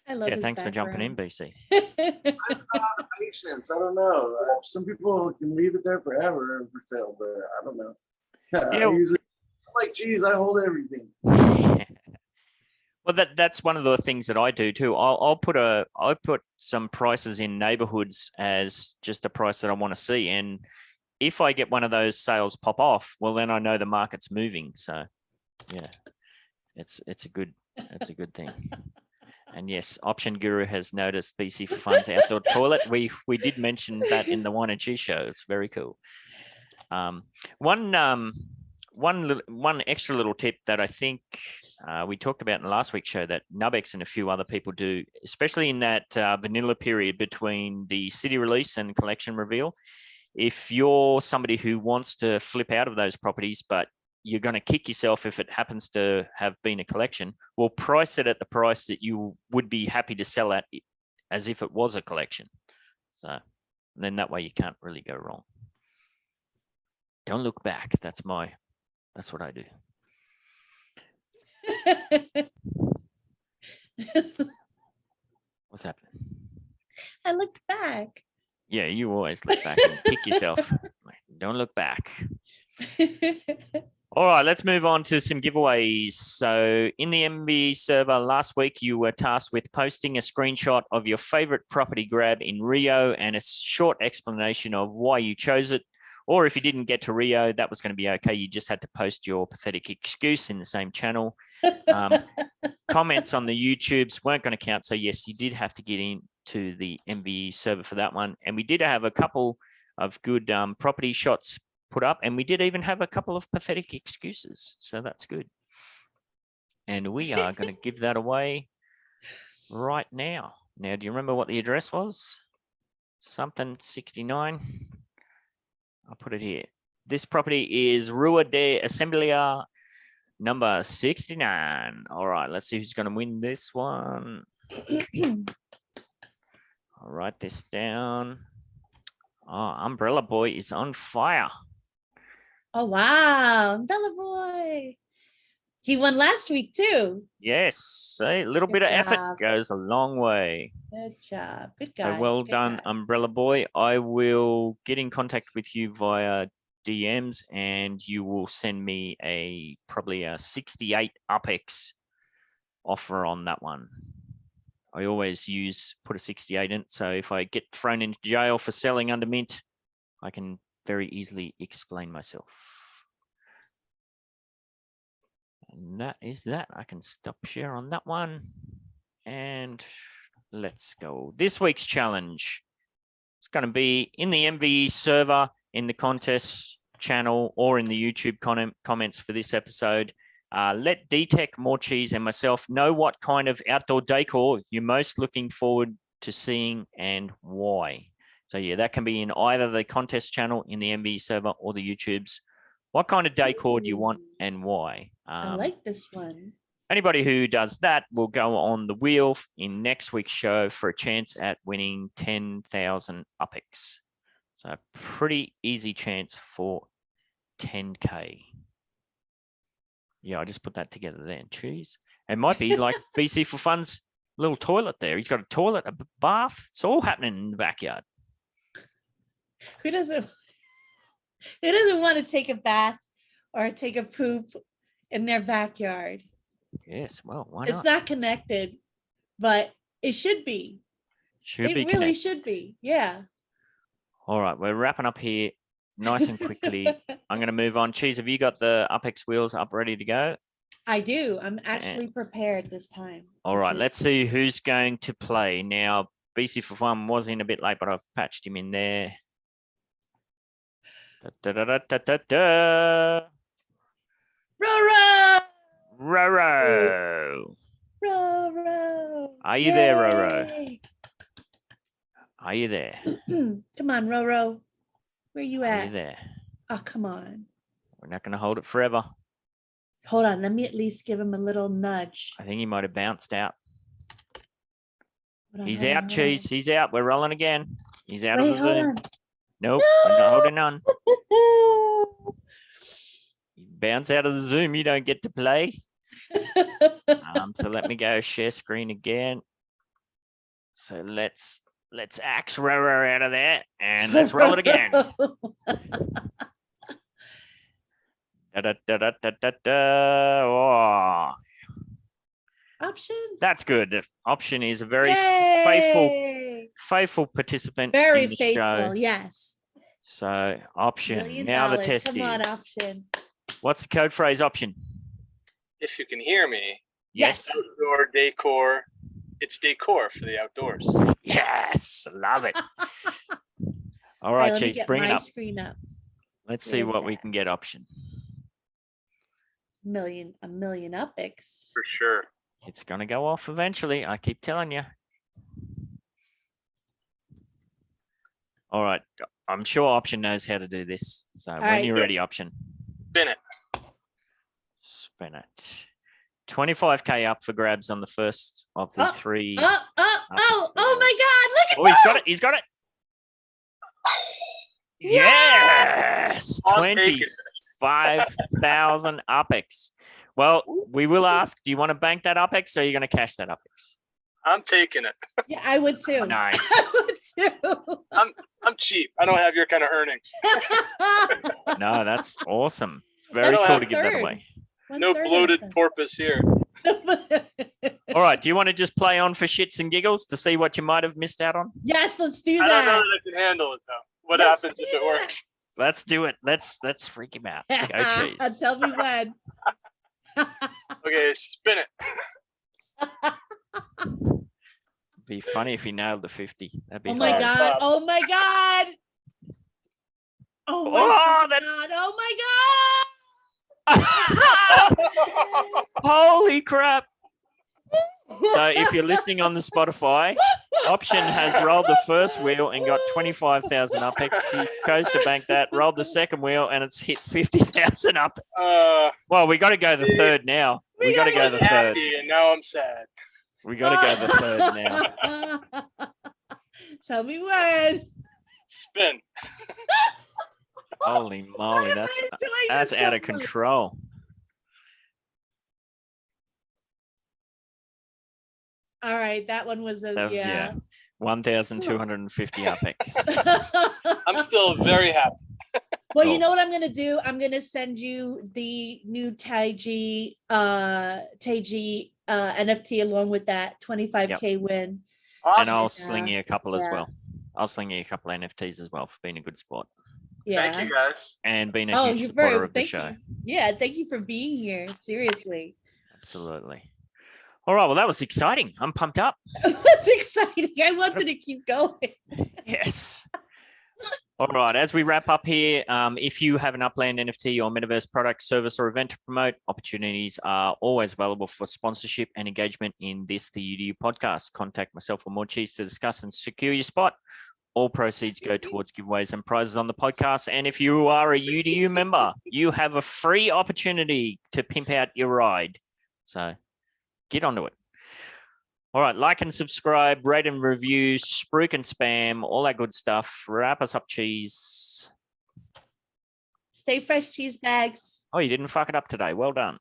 I love his thanks for jumping in, background. BC. That's not patience. I don't know. Some people can leave it there forever for sale, but I don't know. Yeah. I'm like, geez, I hold everything. Well, that's one of the things that I do too. I'll put some prices in neighborhoods as just a price that I want to see. And, if I get one of those sales pop off, well, then I know the market's moving. So yeah, it's a good thing. And yes, Option Guru has noticed BC for Fun's outdoor toilet. We did mention that in the Wine and Cheese show. It's very cool. One extra little tip that I think we talked about in the last week's show that Nubex and a few other people do, especially in that vanilla period between the city release and collection reveal. If you're somebody who wants to flip out of those properties, but you're going to kick yourself if it happens to have been a collection, well, price it at the price that you would be happy to sell at as if it was a collection. So then that way you can't really go wrong. Don't look back. That's what I do. What's happening? I looked back. Yeah, you always look back and kick yourself. Don't look back. All right, let's move on to some giveaways. So in the MB server last week, you were tasked with posting a screenshot of your favorite property grab in Rio and a short explanation of why you chose it. Or if you didn't get to Rio, that was going to be okay. You just had to post your pathetic excuse in the same channel. Comments on the YouTubes weren't going to count. So yes, you did have to get into the MVE server for that one. And we did have a couple of good property shots put up. And we did even have a couple of pathetic excuses. So that's good. And we are going to give that away right now. Now, do you remember what the address was? Something 69. I'll put it here. This property is Rua de Assembleia, number 69. All right, let's see who's going to win this one. I'll write this down. Oh, Umbrella Boy is on fire. Oh, wow. Umbrella Boy. He won last week, too. Yes, a little Good bit of effort job. goes a long way. Good job. Good So guy. well Good done, guy. Umbrella Boy. I will get in contact with you via DMs and you will send me probably a 68 UPEX offer on that one. I always put a 68 in. So if I get thrown into jail for selling under mint, I can very easily explain myself. And that is that. I can stop share on that one. And let's go. This week's challenge. It's going to be in the MVE server, in the contest channel, or in the YouTube comments for this episode. Let DTech, Morecheese, and myself know what kind of outdoor decor you're most looking forward to seeing and why. So yeah, that can be in either the contest channel, in the MVE server, or the YouTubes. What kind of decor do you want and why? I like this one. Anybody who does that will go on the wheel in next week's show for a chance at winning 10,000 UPEX. So pretty easy chance for 10K. Yeah, I just put that together then. Cheese. It might be like BC for Fun's little toilet there. He's got a toilet, a bath. It's all happening in the backyard. Who doesn't want to take a bath or take a poop in their backyard? Yes, well, why It's not? not connected, but it should be. Should be It really connected. should be. Yeah. All right, we're wrapping up here nice and quickly. I'm going to move on. Cheese, have you got the UPEX wheels up ready to go? I do. I'm actually prepared this time. All which right, is- let's see who's going to play. Now, BC for Fun was in a bit late, but I've patched him in there. Da, da, da, da, da, da. Roro! Roro. Roro! Are you there, Roro? Yay! Are you there? Come on, Roro. Where you Are you at? there? Oh, come on. We're not going to hold it forever. Hold on. Let me at least give him a little nudge. I think he might have bounced out. Hold on, He's hold on, out, hold Cheese. on. He's out. We're rolling again. He's out Wait, of the hold Zoom. on. Nope, we're not holding on. Bounce out of the Zoom. You don't get to play. So let me go share screen again. So let's axe Roro out of there and let's roll it again. Da, da, da, da, da, da, da. Oh, Option. that's good. Option is a very Yay! faithful participant Very in the faithful. show. Yes. So option. $1 million. Now the test Come on, is. option. What's the code phrase option? If you can hear me, Yes. outdoor decor. It's decor for the outdoors. Yes. Love it. All All right, let me Cheese, get bring it my up. screen up. Let's see Where's what we that? can get option. A million upics. For sure. It's going to go off eventually. I keep telling you. All right. I'm sure option knows how to do this. So when right. you're ready, option. Spin it. Spin it. 25K up for grabs on the first of the three. Oh my God. Oh, Look he's at got it. He's got it. Yes. I'm taking it. 25,000 UPEX. Well, we will ask, do you want to bank that UPEX or are you going to cash that UPEX? I'm taking it. Yeah, I would too. Nice. I would too. I'm cheap. I don't have your kind of earnings. No, that's awesome. Very don't cool have to give that third. away. No bloated porpoise here. All right. Do you want to just play on for shits and giggles to see what you might have missed out on? Yes, let's do I don't know that. that I can handle it though. What Let's happens do if it that. works? Let's do it. Let's freak him out. Go, Cheese. Tell me when. Okay, spin it. Be funny if he nailed the 50. That'd be Oh my hard. God. Oh my God. Oh my Oh, freaking that's- God. Oh my God. Holy crap. So if you're listening on the Spotify, option has rolled the first wheel and got 25,000 UPEX. He chose to bank that, rolled the second wheel and it's hit 50,000 UPEX. Well, we got to go the third now. We got to go the third. Happy, and now I'm sad. We got to go the third now. Tell me when. Spin. Holy moly, that's out of control. All right, that one was a That was- yeah. 1,250 UPEX. I'm still very happy. Well, Cool. you know what I'm gonna do? I'm gonna send you the new Taiji NFT along with that 25K win. Awesome. And I'll sling you a couple as Yeah. well. I'll sling you a couple NFTs as well for being a good sport Yeah. Thank you guys. and being a Oh, huge you're supporter very of the thank show. you. Yeah, thank you for being here. Seriously. Absolutely. All right. Well, that was exciting. I'm pumped up. That's exciting. I wanted to keep going. Yes. All right. As we wrap up here, if you have an Upland NFT or Metaverse product, service, or event to promote, opportunities are always available for sponsorship and engagement in this, the UDU podcast. Contact myself or Morecheese to discuss and secure your spot. All proceeds go towards giveaways and prizes on the podcast. And if you are a UDU member, you have a free opportunity to pimp out your ride. So get onto it. All right, like and subscribe, rate and review, spruik and spam, all that good stuff. Wrap us up, Cheese. Stay fresh, cheese bags. Oh, you didn't fuck it up today. Well done.